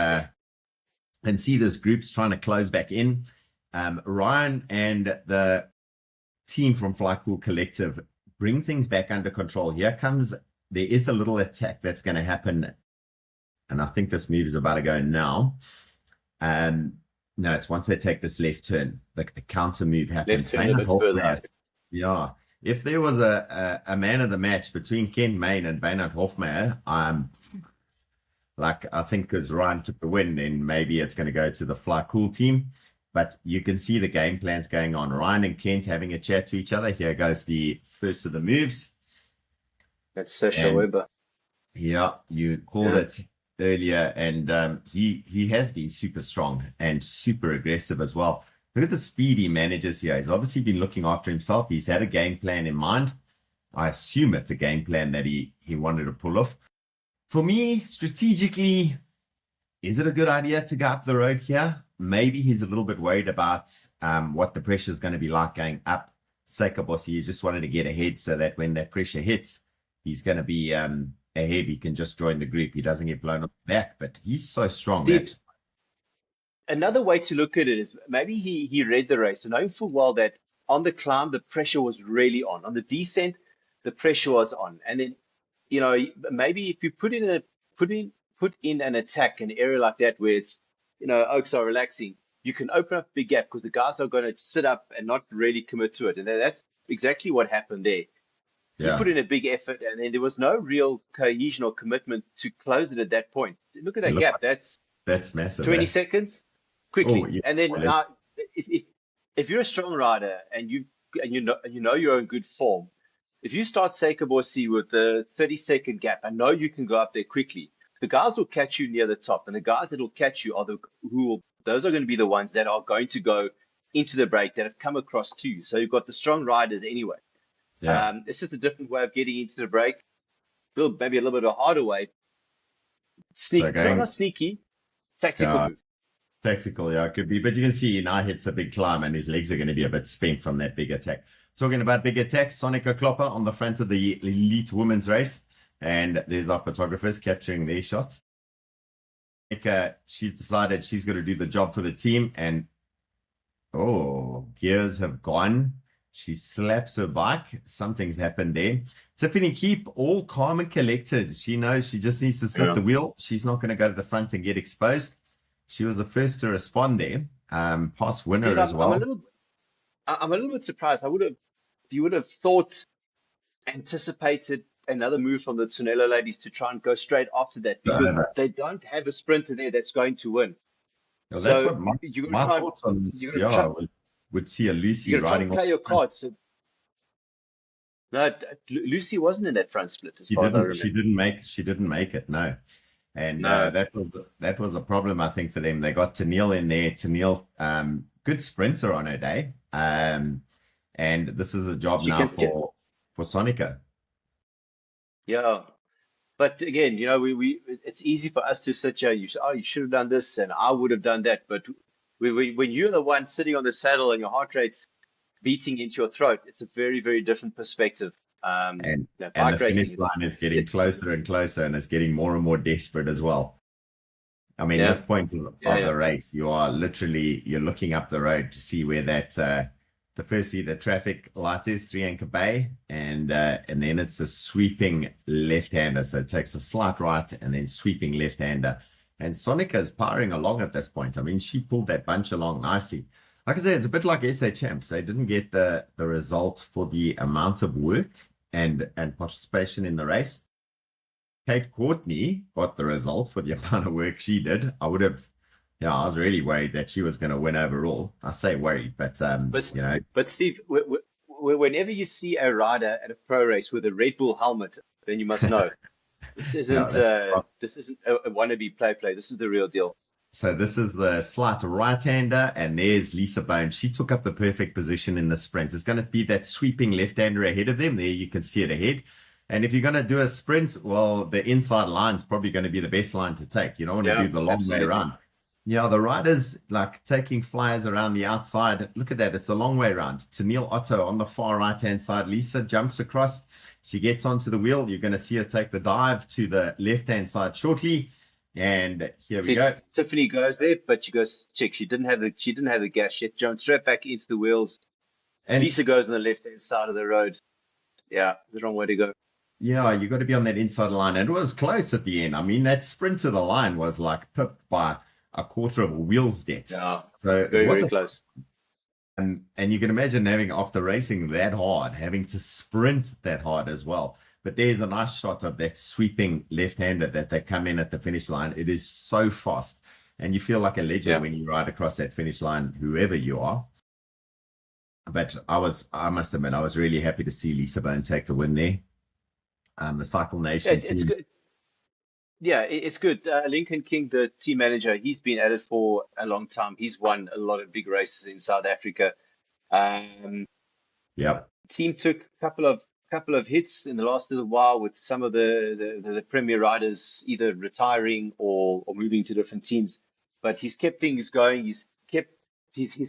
see this group's trying to close back in. Ryan and the team from Fly Cool Collective bring things back under control. There is a little attack that's going to happen, and I think this move is about to go now. No, it's once they take this left turn, the counter move happens. Yeah. If there was a man of the match between Ken Main and Wynand Hofmeyer, I think because Ryan took the win, then maybe it's going to go to the Fly Cool team. But you can see the game plans going on. Ryan and Kent having a chat to each other. Here goes the first of the moves. That's Sasha Weber. Yeah, you called it earlier, and he has been super strong and super aggressive as well. Look at the speed he manages here. He's obviously been looking after himself. He's had a game plan in mind. I assume it's a game plan that he wanted to pull off. For me, strategically, is it a good idea to go up the road here? Maybe he's a little bit worried about what the pressure is going to be like going up Suikerbossie. He just wanted to get ahead so that when that pressure hits, he's going to be ahead. He can just join the group. He doesn't get blown off the back, but he's so strong. Another way to look at it is maybe he read the race, knowing full well that on the climb, the pressure was really on. On the descent, the pressure was on. And then, maybe if you put in an attack, an area like that where it's, oaks are relaxing, you can open up a big gap because the guys are going to sit up and not really commit to it. And that's exactly what happened there. He put in a big effort, and then there was no real cohesion or commitment to close it at that point. Look at that gap. That's massive. 20 seconds quickly. Oh, yeah. And then if you're a strong rider and you know you're in good form, if you start Suikerbossie with the 30-second gap, I know you can go up there quickly. The guys will catch you near the top, and the guys that will catch you are those are going to be the ones that are going to go into the break that have come across to you. So you've got the strong riders anyway. Yeah. It's just a different way of getting into the break. Maybe a little bit of a harder way. Not sneaky, tactical move. Tactical, yeah, it could be. But you can see now hits a big climb and his legs are going to be a bit spent from that big attack. Talking about big attacks, Sonica Klopper on the front of the elite women's race. And there's our photographers capturing their shots. She's decided she's going to do the job for the team. And, gears have gone. She slaps her bike. Something's happened there. Tiffany Keep, all calm and collected. She knows she just needs to sit the wheel. She's not going to go to the front and get exposed. She was the first to respond there. Past winner as well. I'm a little bit surprised. You would have anticipated another move from the Tonello ladies to try and go straight after that, because they don't have a sprinter there that's going to win. Well, that's what my thoughts on this. Would see a Lucy riding off. Play your cards. So, no, Lucy wasn't in that front split. She didn't make it. No, and that was a problem, I think, for them. They got Tennille in there. Tennille, good sprinter on her day. And this is a job now for Sonica. Yeah, but again, it's easy for us to sit here. You should have done this, and I would have done that. But when you're the one sitting on the saddle and your heart rate's beating into your throat, it's a very, very different perspective. And the finish line is getting closer and closer, and it's getting more and more desperate as well. I mean, this point of the race, you're looking up the road to see where that firstly the traffic light is, 3 Anchor Bay, and then it's a sweeping left-hander. So it takes a slight right and then sweeping left-hander. And Sonica is powering along at this point. I mean, she pulled that bunch along nicely. Like I said, it's a bit like SA Champs. They didn't get the result for the amount of work and participation in the race. Kate Courtney got the result for the amount of work she did. I was really worried that she was going to win overall. I say worried, but Steve, whenever you see a rider at a pro race with a Red Bull helmet, then you must know this isn't a wannabe play. This is the real deal. So this is the slight right-hander, and there's Lisa Bone. She took up the perfect position in the sprint. It's going to be that sweeping left-hander ahead of them. There you can see it ahead. And if you're going to do a sprint, well, the inside line is probably going to be the best line to take. You don't want to do the long way around. Yeah, the riders like taking flyers around the outside. Look at that. It's a long way around. Tennille Otto on the far right-hand side. Lisa jumps across. She gets onto the wheel. You're going to see her take the dive to the left-hand side shortly. And here we go. Tiffany goes there, but she goes, check. She didn't have the gas. She jumped straight back into the wheels. And Lisa goes on the left-hand side of the road. Yeah, the wrong way to go. Yeah, you got to be on that inside line. And it was close at the end. I mean, that sprint to the line was like pipped by a quarter of a wheel's depth. Yeah, so very, very close. And you can imagine after racing that hard, having to sprint that hard as well. But there's a nice shot of that sweeping left-hander that they come in at the finish line. It is so fast. And you feel like a legend when you ride across that finish line, whoever you are. But I must admit, I was really happy to see Lisa Bone take the win there. The Cycle Nation team. It's good. Yeah, it's good. Lincoln King, the team manager, he's been at it for a long time. He's won a lot of big races in South Africa. Team took a couple of hits in the last little while with some of the premier riders either retiring or moving to different teams. But he's kept things going. He's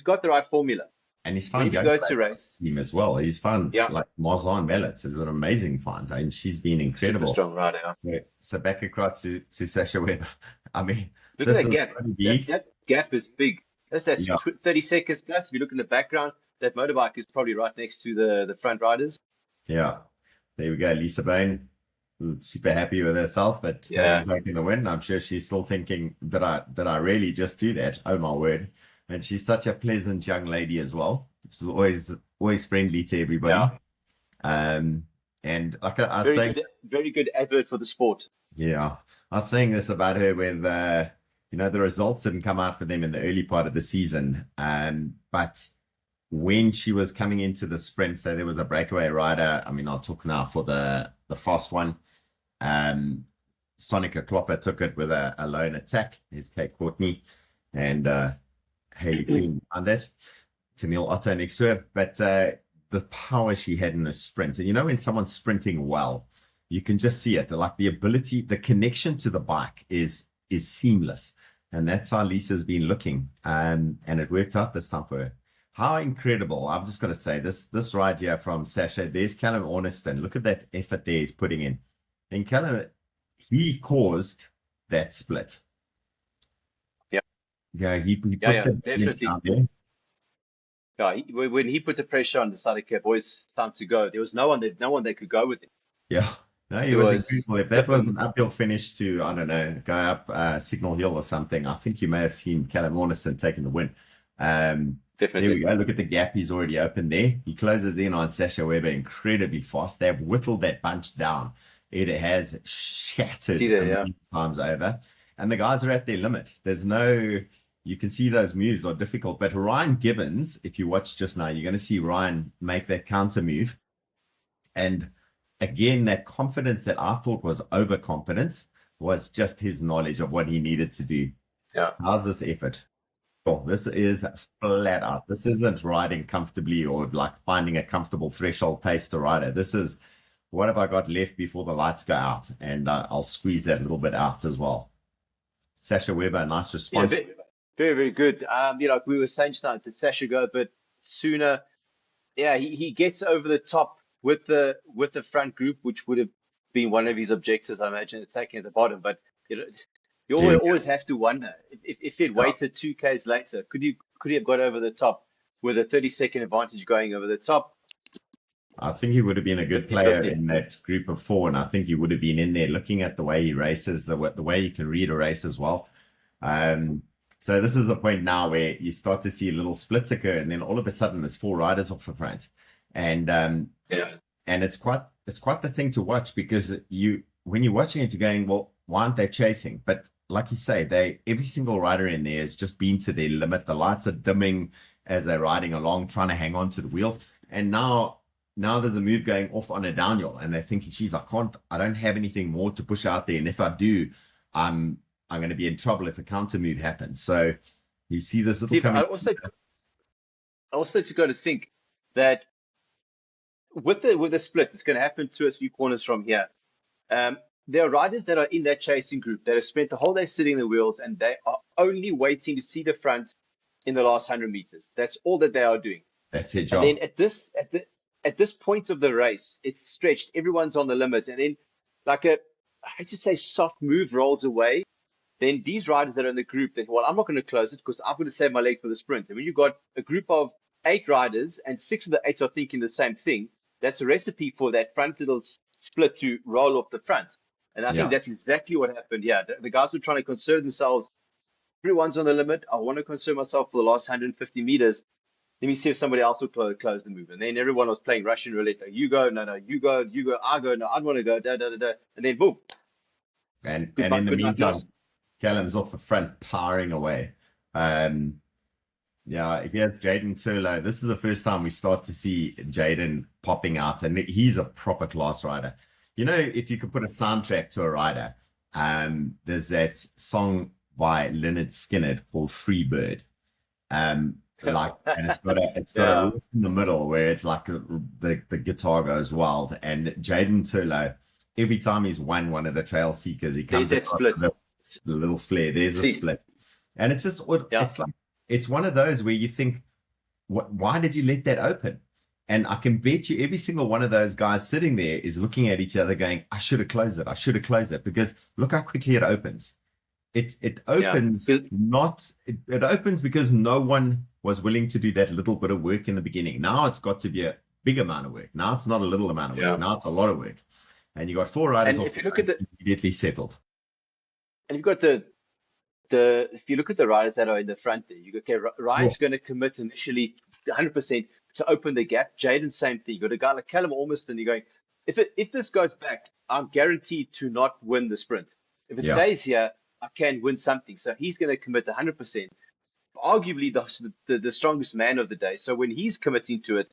got the right formula. And he's found to go to race team as well. He's found like Marzan Mellets is an amazing find. I mean, she's been incredible. Super strong rider. So back across to Sasha Webb. I mean, look at that gap. That gap is big. That's 30 seconds plus. If you look in the background, that motorbike is probably right next to the front riders. Yeah, there we go. Lisa Bone, super happy with herself, but taking the win. I'm sure she's still thinking that I really just do that. Oh my word! And she's such a pleasant young lady as well. She's always friendly to everybody. Yeah. And like I was saying, very good advert for the sport. yeah, I was saying this about her with, the results didn't come out for them in the early part of the season. But when she was coming into the sprint, so there was a breakaway rider. I mean, I'll talk now for the fast one. Sonica Klopper took it with a lone attack. Here's Kate Courtney and Haley Green on that. Tamil Otto next to her. But the power she had in a sprint. And when someone's sprinting well, you can just see it. Like the ability, the connection to the bike is seamless. And that's how Lisa's been looking. And it worked out this time for her. How incredible. I'm just going to say this ride here from Sasha. There's Callum Orniston. Look at that effort there he's putting in. And Callum, he caused that split. Yeah. Yeah, he put definitely. out there. Yeah, when he put the pressure on, decided, okay, boys, time to go. There was no one that could go with him. Yeah. No, he was incredible. If that was an uphill finish to, I don't know, go up Signal Hill or something, I think you may have seen Callum Orniston taking the win. Definitely. There we go. Look at the gap he's already opened there. He closes in on Sasha Weber incredibly fast. They've whittled that bunch down. It has shattered times over. And the guys are at their limit. You can see those moves are difficult. But Ryan Gibbons, if you watch just now, you're going to see Ryan make that counter move. And again, that confidence that I thought was overconfidence was just his knowledge of what he needed to do. Yeah. How's this effort? Oh, this is flat out. This isn't riding comfortably or like finding a comfortable threshold pace to ride it. This is what have I got left before the lights go out? And I'll squeeze that a little bit out as well. Sasha Weber, nice response. Yeah, very, very good. Like we were saying tonight, did Sasha go a bit sooner? Yeah, he gets over the top with the front group, which would have been one of his objectives, I imagine, attacking at the bottom. But you always have to wonder if he'd waited 2Ks later, could he have got over the top with a 30-second advantage going over the top? I think he would have been a good player in that group of four, and I think he would have been in there looking at the way he races, the way he can read a race as well. So this is a point now where you start to see little splits occur, and then all of a sudden there's four riders off the front, and it's quite the thing to watch, because when you're watching it, you're going, well, why aren't they chasing? But like you say, every single rider in there has just been to their limit. The lights are dimming as they're riding along, trying to hang on to the wheel, and now there's a move going off on a downhill, and they're thinking, geez, I don't have anything more to push out there. And if I do, I'm going to be in trouble if a counter move happens. So you see this little coming. I also got to think that with the split, it's going to happen 2 or 3 corners from here. There are riders that are in that chasing group that have spent the whole day sitting in the wheels, and they are only waiting to see the front in the last 100 meters. That's all that they are doing. That's their job. And then at this point of the race, it's stretched. Everyone's on the limit. And then soft move rolls away. Then these riders that are in the group, I'm not going to close it because I'm going to save my leg for the sprint. And when you've got a group of 8 riders and 6 of the 8 are thinking the same thing, that's a recipe for that front little split to roll off the front. And I think that's exactly what happened. Yeah, the guys were trying to conserve themselves. Everyone's on the limit. I want to conserve myself for the last 150 meters. Let me see if somebody else will close the move. And then everyone was playing Russian roulette. You go, no, you go, I go, no, I want to go, and then boom. And in the meantime, Callum's off the front, powering away. If you have Jaden Turlo, this is the first time we start to see Jaden popping out, and he's a proper class rider. If you could put a soundtrack to a rider, there's that song by Leonard Skinner called Freebird. And it's got a riff in the middle where it's like the guitar goes wild. And Jaden Turlo, every time he's won one of the trail seekers, he comes up with the little flare. There's a split, and it's just it's one of those where you think, why did you let that open? And I can bet you every single one of those guys sitting there is looking at each other going, I should have closed it. I should have closed it, because look how quickly it opens. It opens it opens because no one was willing to do that little bit of work in the beginning. Now it's got to be a big amount of work. Now it's not a little amount of work. Now it's a lot of work. And you got 4 riders immediately settled. And you've got if you look at the riders that are in the front there, you go, okay, Ryan's going to commit initially 100% to open the gap. Jaden, same thing. You got a guy like Callum Ormiston, you're going, if this goes back, I'm guaranteed to not win the sprint. If it Yeah. stays here, I can win something. So he's going to commit 100%. Arguably the strongest man of the day. So when he's committing to it,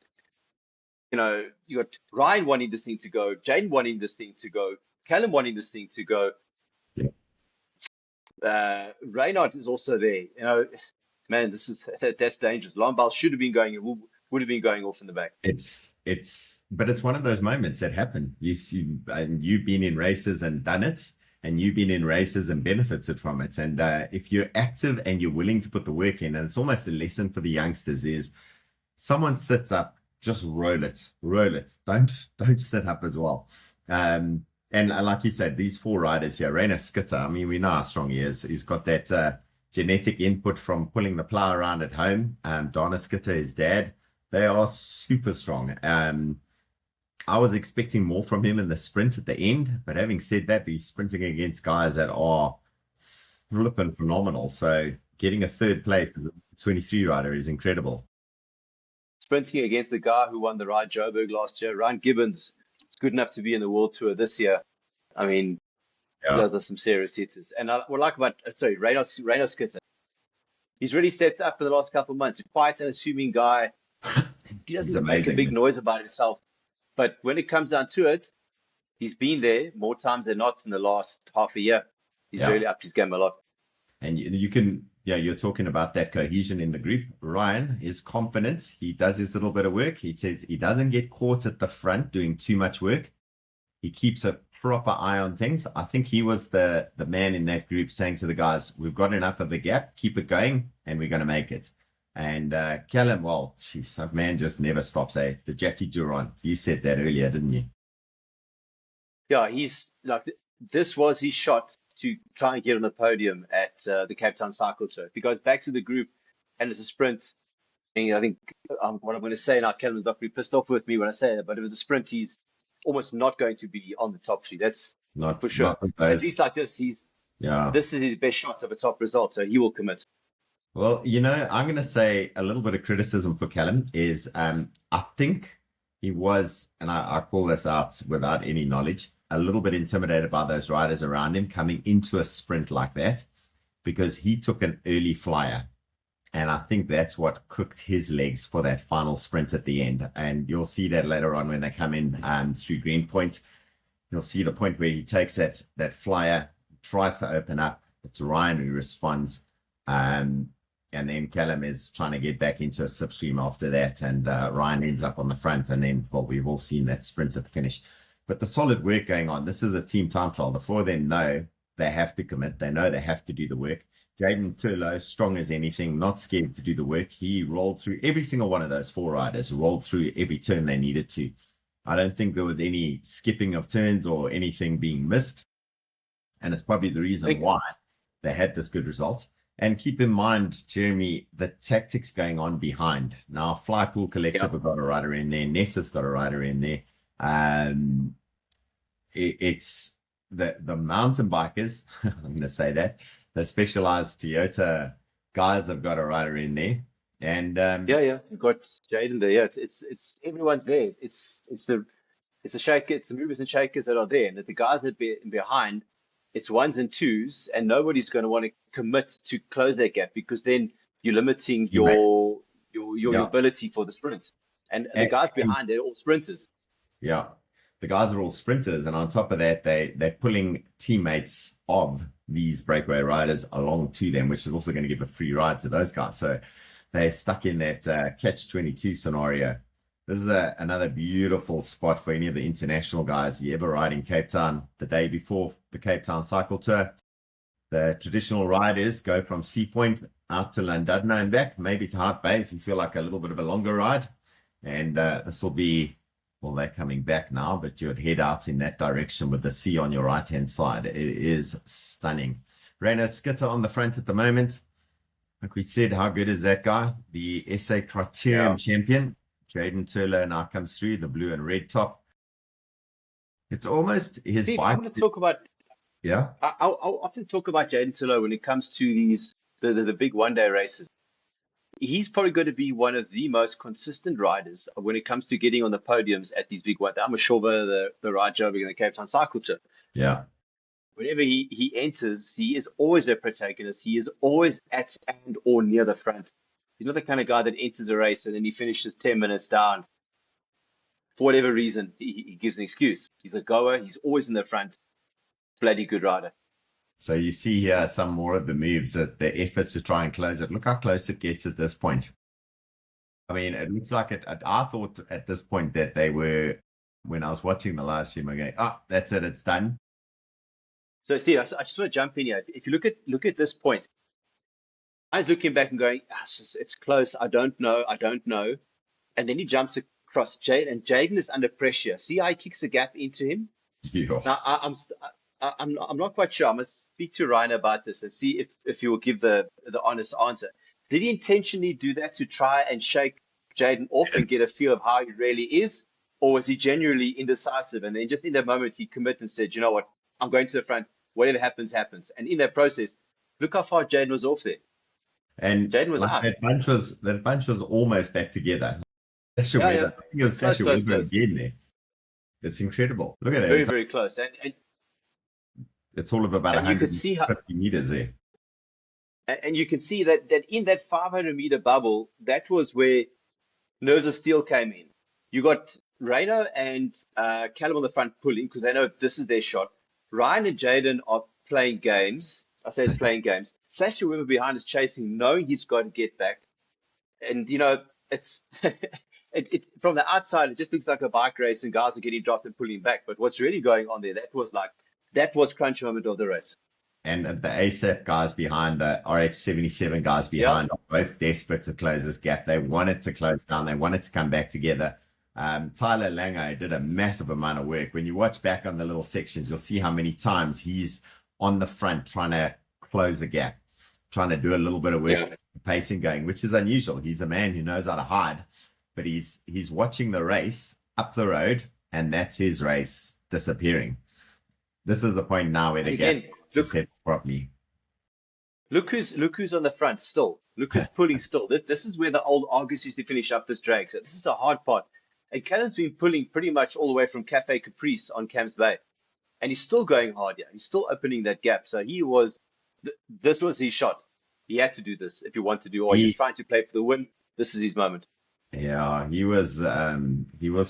you know, you got Ryan wanting this thing to go, Jaden wanting this thing to go, Callum wanting this thing to go. Reynard is also there. You know, man, that's dangerous. Lombard should have been going, would have been going off in the back. But it's one of those moments that happen. And you've been in races and done it, and you've been in races and benefited from it. And if you're active and you're willing to put the work in, and it's almost a lesson for the youngsters, is someone sits up, just roll it. Don't sit up as well. And like you said, these 4 riders here, Rainer Skitter, I mean, we know how strong he is. He's got that genetic input from pulling the plow around at home. Dana Skitter, his dad, they are super strong. I was expecting more from him in the sprint at the end, but having said that, he's sprinting against guys that are flipping phenomenal. So getting a 3rd place as a 23 rider is incredible. Sprinting against the guy who won the Ride Joburg last year, Ryan Gibbons, is good enough to be in the World Tour this year. I mean, those are some serious hitters. And what I like about, Rainer Skitter, he's really stepped up for the last couple of months. A quiet and assuming guy. He doesn't make a big noise about himself. But when it comes down to it, he's been there more times than not in the last half a year. He's really upped his game a lot. And you can, you're talking about that cohesion in the group. Ryan, his confidence, he does his little bit of work. He says he doesn't get caught at the front doing too much work. He keeps a proper eye on things. I think he was the man in that group saying to the guys, we've got enough of a gap, keep it going, and we're going to make it. And Callum, well, geez, that man just never stops, eh? The Jackie Duron, you said that earlier, didn't you? Yeah, he's like, this was his shot to try and get on the podium at the Cape Town Cycle Tour. If he goes back to the group and it's a sprint, I think what I'm going to say now, Callum's not going to be pissed off with me when I say that, but if it was a sprint, he's almost not going to be on the top 3. That's not for sure. At least like this, this is his best shot of a top result, so he will commit. Well, I'm going to say a little bit of criticism for Callum is I think he was, and I call this out without any knowledge, a little bit intimidated by those riders around him coming into a sprint like that, because he took an early flyer. And I think that's what cooked his legs for that final sprint at the end. And you'll see that later on when they come in through Greenpoint. You'll see the point where he takes that flyer, tries to open up. It's Ryan who responds. And then Callum is trying to get back into a slipstream after that. And Ryan ends up on the front. And then, well, we've all seen that sprint at the finish. But the solid work going on. This is a team time trial. The 4 of them know they have to commit. They know they have to do the work. Jaden Turlo, strong as anything, not scared to do the work. He rolled through every single one of those 4 riders, rolled through every turn they needed to. I don't think there was any skipping of turns or anything being missed. And it's probably the reason why they had this good result. And keep in mind, Jeremy, the tactics going on behind. Now, Flypool Collective have got a rider in there. Nessa's got a rider in there. It's the mountain bikers, I'm going to say that, the specialized Toyota guys have got a rider in there. And you've got Jaden there. Yeah, it's everyone's there. It's the shaker, it's the movers and shakers that are there. And the guys that be behind, it's 1s and 2s, and nobody's going to want to commit to close that gap, because then you're limiting your ability for the sprint. And the guys behind, they're all sprinters. Yeah, the guys are all sprinters, and on top of that, they're pulling teammates of these breakaway riders along to them, which is also going to give a free ride to those guys. So they're stuck in that catch-22 scenario. This is another beautiful spot for any of the international guys. You ever ride in Cape Town the day before the Cape Town Cycle Tour? The traditional riders go from Sea Point out to Llandudno and back, maybe to Hart Bay if you feel like a little bit of a longer ride. And this will be, well, they're coming back now, but you would head out in that direction with the sea on your right-hand side. It is stunning. Rainer Skitter on the front at the moment. Like we said, how good is that guy? The SA Criterium champion. Jaden Turlo now comes through, the blue and red top. It's almost his bike. I want to talk about, I'll often talk about Jaden Turlo when it comes to these the big one-day races. he's probably going to be one of the most consistent riders when it comes to getting on the podiums at these big ones. I'm sure the ride job in the Cape Town Cycle Tour. Yeah. Whenever he enters, he is always a protagonist. He is always at and or near the front. He's not the kind of guy that enters a race and then he finishes 10 minutes down. For whatever reason, he gives an excuse. He's a goer. He's always in the front. Bloody good rider. So you see here some more of the moves, the efforts to try and close it. Look how close it gets at this point. I mean, it looks like it. I thought at this point that they were, when I was watching the live stream, I'm going, oh, that's it, it's done. So Steve, I just want to jump in here. If you look at this point, I was looking back and going, it's close. I don't know. And then he jumps across Jaden, and Jaden is under pressure. See how he kicks a gap into him? Yeah. Now, I'm not quite sure. I must speak to Ryan about this and see if he will give the honest answer. Did he intentionally do that to try and shake Jaden off and get a feel of how he really is? Or was he genuinely indecisive? And then just in that moment, he committed and said, you know what? I'm going to the front. Whatever happens, happens. And in that process, look how far Jaden was off there. And Jaden was out. That bunch was almost back together. Sasha Yeah, Weber, I think it was Sasha Close. Weber again there. It's incredible. Look at it. Very, It's, very close. And it's all of about And you can 150 see how- meters there. And you can see that in that 500-meter bubble, that was where Nerves of Steel came in. You got Rayno and Callum on the front pulling because they know this is their shot. Ryan and Jaden are playing games. I say it's playing games. Sasha Weber behind is chasing, knowing he's got to get back. And, it's from the outside, it just looks like a bike race and guys are getting dropped and pulling back. But what's really going on there, that was crunch moment of the race. And the ASAP guys behind, the RH77 guys behind, are both desperate to close this gap. They wanted to close down. They wanted to come back together. Tyler Lange did a massive amount of work. When you watch back on the little sections, you'll see how many times he's on the front trying to close a gap, trying to do a little bit of work, to keep the pacing going, which is unusual. He's a man who knows how to hide, but he's watching the race up the road, and that's his race disappearing. This is the point now where the gap's set properly. Look who's on the front still. Look who's pulling still. This is where the old Argus used to finish up this drag. So this is the hard part. And Callum's been pulling pretty much all the way from Cafe Caprice on Camps Bay. And he's still going hard here. He's still opening that gap. So this was his shot. He had to do this if he wanted to do, or he's trying to play for the win. This is his moment. Yeah, he was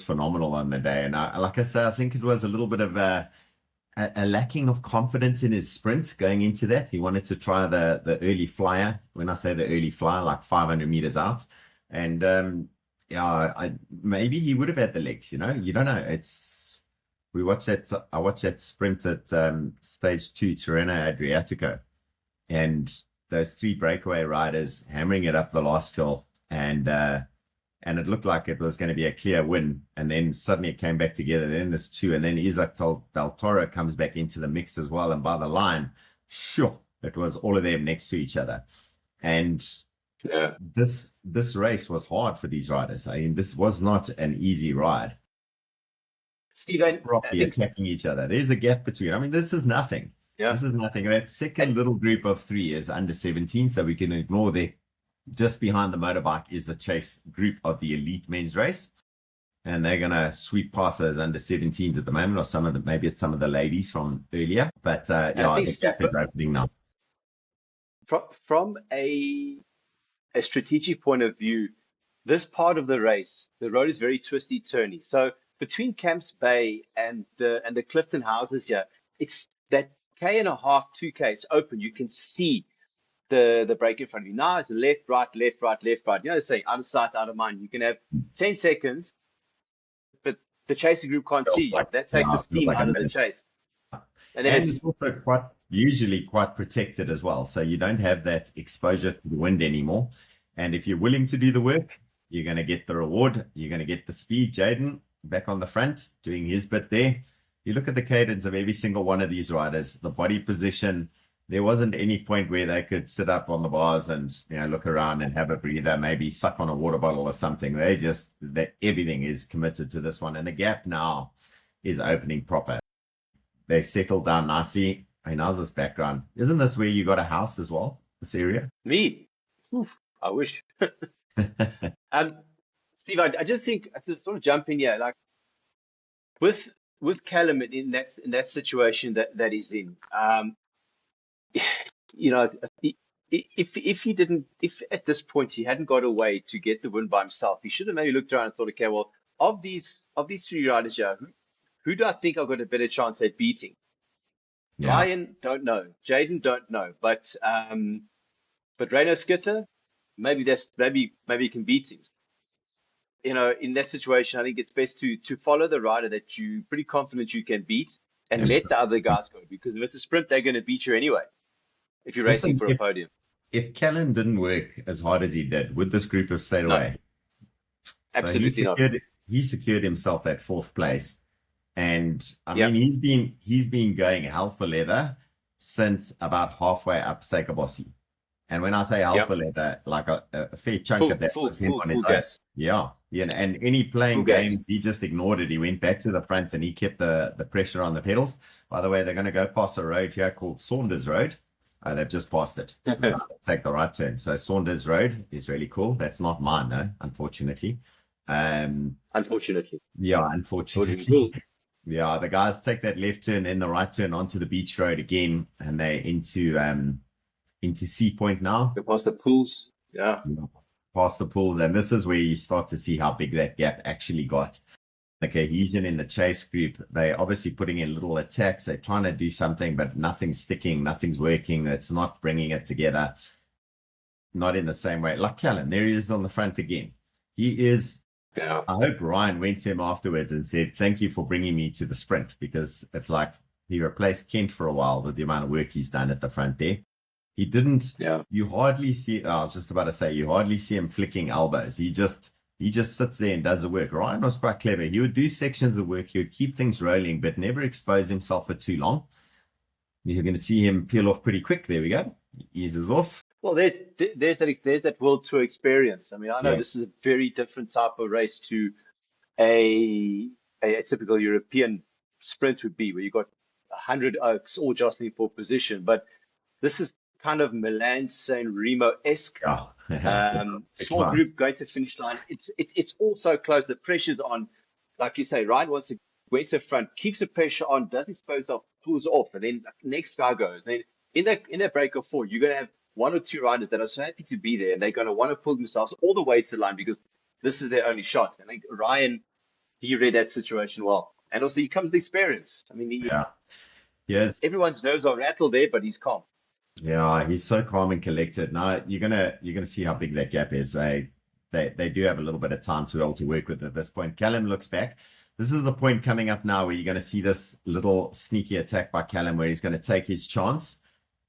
phenomenal on the day. And like I said, I think it was a little bit of a lacking of confidence in his sprint going into that. He wanted to try the early flyer. When I say the early flyer, like 500 meters out. And maybe he would have had the legs, you don't know. I watched that sprint at stage 2, Tirreno Adriatico, and those 3 breakaway riders hammering it up the last hill, and it looked like it was going to be a clear win. And then suddenly it came back together. Then there's 2, and then Isaac Del Toro comes back into the mix as well. And by the line, sure, it was all of them next to each other. And this race was hard for these riders. I mean, this was not an easy ride. Steve, Properly attacking each other. There's a gap between. I mean, this is nothing. Yeah. This is nothing. That second little group of 3 is under 17, so we can ignore that. Just behind the motorbike is the chase group of the elite men's race, and they're going to sweep past those under 17s at the moment, or maybe it's some of the ladies from earlier. But I think gap is opening now. From a strategic point of view, this part of the race, the road is very twisty, turny. So between Camps Bay and the Clifton houses here, it's that K and a half, 2K. It's open. You can see the break in front of you. Now it's left, right, left, right, left, right. They're saying out of sight, out of mind. You can have 10 seconds, but the chasing group can't see you. That takes the steam out of the chase. And it's also usually quite protected as well. So you don't have that exposure to the wind anymore. And if you're willing to do the work, you're going to get the reward. You're going to get the speed. Jaden back on the front doing his bit there. You look at the cadence of every single one of these riders, the body position. There wasn't any point where they could sit up on the bars and look around and have a breather, maybe suck on a water bottle or something. Everything is committed to this one. And the gap now is opening proper. They settled down nicely. I mean, how's this background? Isn't this where you got a house as well, this area? Me? Oof. I wish. Steve, I just think I just sort of jump in here, like with Callum in that situation that he's in. You know, if at this point he hadn't got away to get the win by himself, he should have maybe looked around and thought, okay, well, of these three riders here, who do I think I've got a better chance at beating? Yeah. Ryan, don't know. Jaden, don't know. But Reino Skitter, maybe he can beat him. You know, in that situation, I think it's best to follow the rider that you're pretty confident you can beat and let the other guys go, because if it's a sprint, they're going to beat you anyway if you're racing for a podium. If Callum didn't work as hard as he did, would this group have stayed away? Absolutely not. He secured himself that fourth place. And I mean, he's been going hell for leather since about halfway up Suikerbossie. And when I say hell for leather, like a fair chunk of that was him on his own. Yeah. And any playing games, he just ignored it. He went back to the front and he kept the pressure on the pedals. By the way, they're going to go past a road here called Saunders Road. They've just passed it. So take the right turn. So Saunders Road is really cool. That's not mine, though, unfortunately. Unfortunately. Yeah, unfortunately. Yeah, the guys take that left turn, then the right turn onto the beach road again, and they're into Sea Point now. They past the pools. Yeah. Past the pools. And this is where you start to see how big that gap actually got. The cohesion in the chase group, they're obviously putting in little attacks. They're trying to do something, but nothing's sticking, nothing's working. It's not bringing it together. Not in the same way. Like Callum, there he is on the front again. He is. Yeah. I hope Ryan went to him afterwards and said, thank you for bringing me to the sprint, because it's like he replaced Kent for a while with the amount of work he's done at the front there. He didn't, you hardly see, I was just about to say, you hardly see him flicking elbows. He just sits there and does the work. Ryan was quite clever. He would do sections of work. He would keep things rolling, but never expose himself for too long. You're going to see him peel off pretty quick. There we go. He eases off. Well, there's that World Tour experience. I mean, I know this is a very different type of race to a typical European sprint would be, where you've got 100 oaks all jostling for position. But this is kind of Milan-San Remo-esque. Small group going to the finish line. It's also close. The pressure's on. Like you say, Ryan wants to go to the front, keeps the pressure on, doesn't expose off, pulls off, and then next guy goes. And then in that break of four, you're going to have one or two riders that are so happy to be there, and they're going to want to pull themselves all the way to the line because this is their only shot. I think Ryan, he read that situation well. And also, he comes with experience. I mean, everyone's nerves are rattled there, but he's calm. Yeah, he's so calm and collected. Now you're gonna see how big that gap is. They do have a little bit of time to be able to work with at this point. Callum looks back. This is the point coming up now where you're going to see this little sneaky attack by Callum, where he's going to take his chance,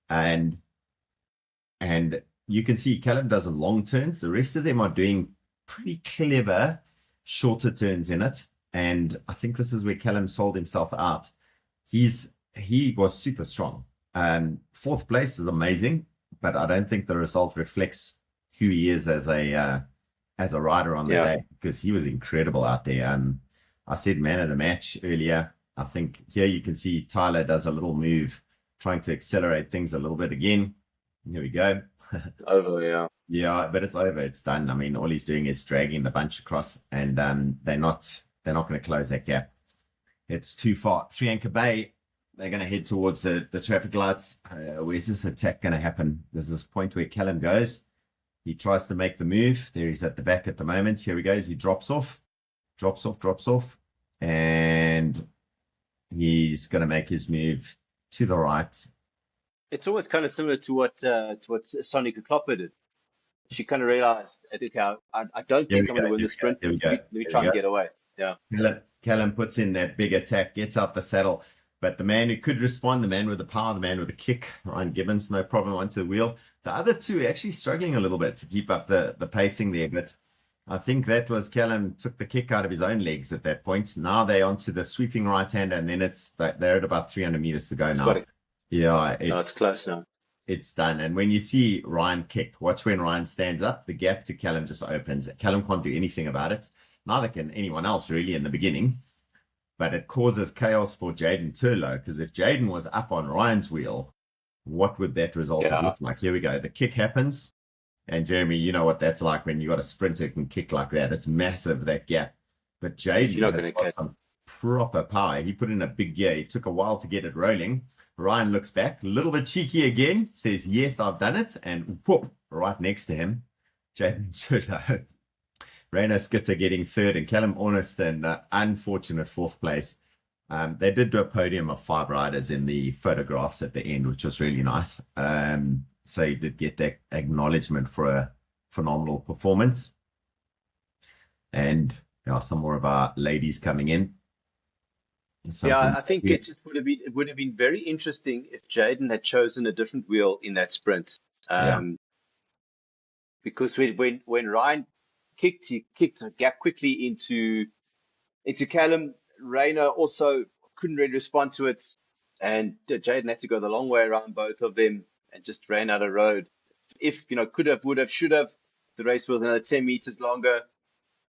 and you can see Callum does a long turns. The rest of them are doing pretty clever shorter turns in it, and I think this is where Callum sold himself out. He was super strong. Fourth place is amazing, but I don't think the result reflects who he is as a rider on the day, because he was incredible out there. I said man of the match earlier. I think here you can see Tyler does a little move, trying to accelerate things a little bit again. Here we go. Over, yeah, but it's over. It's done. I mean, all he's doing is dragging the bunch across, and they're not going to close that gap. It's too far. 3 Anchor Bay. They're going to head towards the traffic lights. Where's this attack going to happen? There's this point where Callum goes. He tries to make the move. There he's at the back at the moment. Here he goes. He drops off. And he's going to make his move to the right. It's always kind of similar to what Sonica Klopper did. She kind of realized, I don't think I'm going to win the sprint. Let me try and get away. Yeah. Callum puts in that big attack, gets out the saddle. But the man who could respond, the man with the power, the man with the kick, Ryan Gibbons, no problem onto the wheel. The other two actually struggling a little bit to keep up the pacing there. But I think that was Callum took the kick out of his own legs at that point. Now they're onto the sweeping right-hander, and then they're at about 300 meters to go now. It's close now. It's done. And when you see Ryan kick, watch when Ryan stands up, the gap to Callum just opens. Callum can't do anything about it. Neither can anyone else really in the beginning. But it causes chaos for Jaden Turlow, because if Jaden was up on Ryan's wheel, what would that result have looked like? Here we go. The kick happens. And Jeremy, you know what that's like when you got a sprinter who can kick like that. It's massive, that gap. But Jaden You're not has going to got catch. some proper power. He put in a big gear. It took a while to get it rolling. Ryan looks back, a little bit cheeky again, says, yes, I've done it. And whoop, right next to him, Jaden Turlo. Reino Skitter getting third and Callum Orniston, unfortunate fourth place. They did do a podium of 5 riders in the photographs at the end, which was really nice. So he did get that acknowledgement for a phenomenal performance. And there are some more of our ladies coming in. Yeah, I think it would have been very interesting if Jaden had chosen a different wheel in that sprint. Because when Ryan kicked, he kicked a gap quickly into Callum. Rayner also couldn't really respond to it, and Jaden had to go the long way around both of them and just ran out of road. If could have, would have, should have, the race was another 10 meters longer.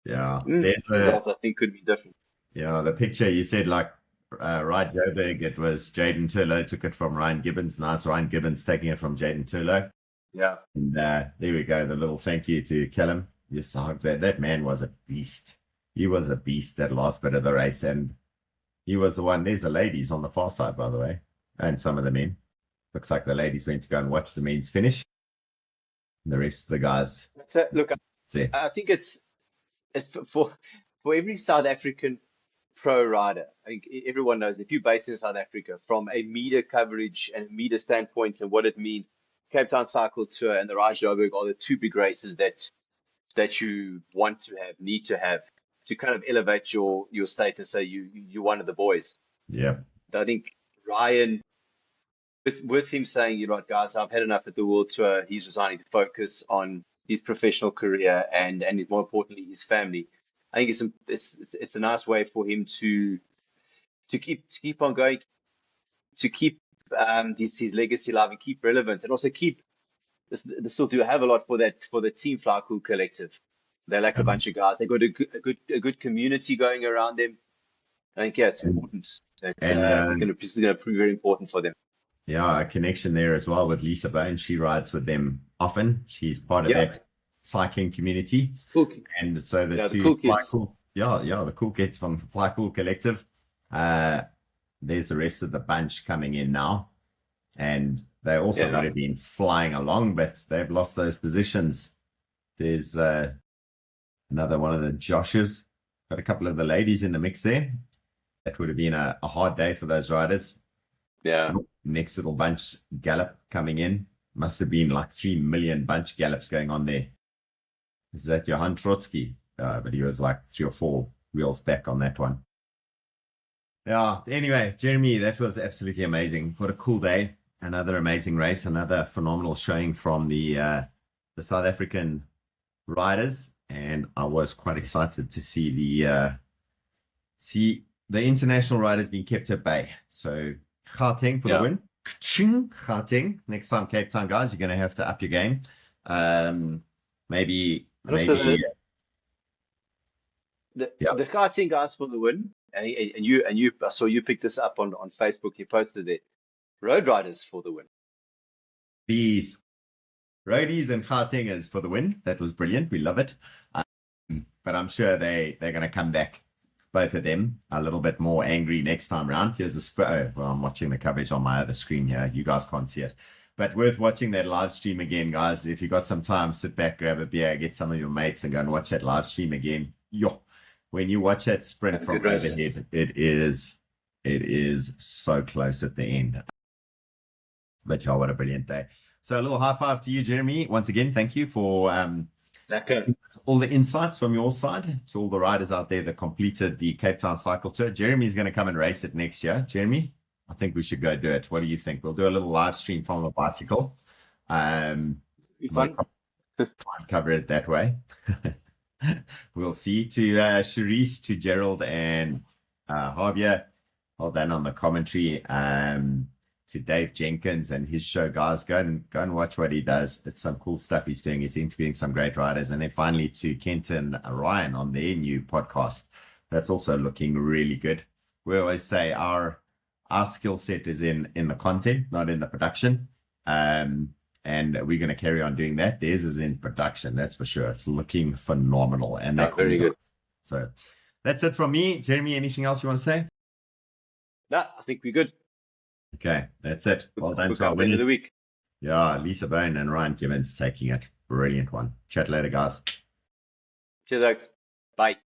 Yeah, Results I think could be different. Yeah, the picture you said, like right, Joburg, it was Jaden Turlo took it from Ryan Gibbons. Now it's Ryan Gibbons taking it from Jaden Turlo. Yeah. And there we go, the little thank you to Callum. Yes, that man was a beast. He was a beast that last bit of the race, and he was the one. There's the ladies on the far side, by the way, and some of the men. Looks like the ladies went to go and watch the men's finish. And the rest of the guys. Look, I think it's for every South African pro rider. I think everyone knows if you're based in South Africa, from a media coverage and a media standpoint and what it means, Cape Town Cycle Tour and the Rise Joburg are the 2 big races that you want to have, need to have, to kind of elevate your status. So you're one of the boys. Yeah. I think Ryan, with him saying, you know what, guys, I've had enough at the World Tour. He's resigning to focus on his professional career and more importantly, his family. I think it's a nice way for him to keep on going, to keep his legacy alive and keep relevant, and also keep they still do have a lot for the Team Fly Cool collective. They're like a bunch of guys. They've got a good community going around them. I think it's important. It's going to prove very important for them. Yeah, a connection there as well with Lisa Bone. She rides with them often. She's part of that cycling community. Cool. And so the cool kids. The cool kids from Fly Cool Collective. There's the rest of the bunch coming in now. And they also would have been flying along, but they've lost those positions. There's another one of the Joshes. Got a couple of the ladies in the mix there. That would have been a hard day for those riders. Yeah. Next little bunch gallop coming in. Must have been like 3 million bunch gallops going on there. Is that Johan Trotsky? But he was like 3 or 4 wheels back on that one. Yeah, anyway, Jeremy, that was absolutely amazing. What a cool day. Another amazing race, another phenomenal showing from the South African riders. And I was quite excited to see the international riders being kept at bay. So Gauteng for the win. Gauteng. Next time, Cape Town, guys, you're going to have to up your game. Maybe the Gauteng guys for the win. And you, I saw you picked this up on Facebook. You posted it. Road riders for the win. These roadies and Gautengers for the win. That was brilliant. We love it. But I'm sure they're going to come back, both of them, a little bit more angry next time around. Here's I'm watching the coverage on my other screen here. You guys can't see it. But worth watching that live stream again, guys. If you got some time, sit back, grab a beer, get some of your mates and go and watch that live stream again. When you watch that sprint from overhead, it is so close at the end. But what a brilliant day. So a little high five to you, Jeremy. Once again, thank you for all the insights from your side, to all the riders out there that completed the Cape Town Cycle Tour. Jeremy's going to come and race it next year. Jeremy, I think we should go do it. What do you think? We'll do a little live stream from the bicycle. Fun. Cover it that way. We'll see. To Charisse, to Gerald, and Javier, well done on the commentary. To Dave Jenkins and his show, guys, go and watch what he does. It's some cool stuff he's doing. He's interviewing some great riders. And then finally to Kent and Ryan on their new podcast. That's also looking really good. We always say our skill set is in the content, not in the production. And And we're going to carry on doing that. Theirs is in production, that's for sure. It's looking phenomenal. And they're very good. So that's it from me. Jeremy, anything else you want to say? No, I think we're good. Okay, that's it. Well done Book to our up end of winners. the week. Yeah, Lisa Bone and Ryan Gibbons taking it. Brilliant one. Chat later, guys. Cheers, Alex. Bye.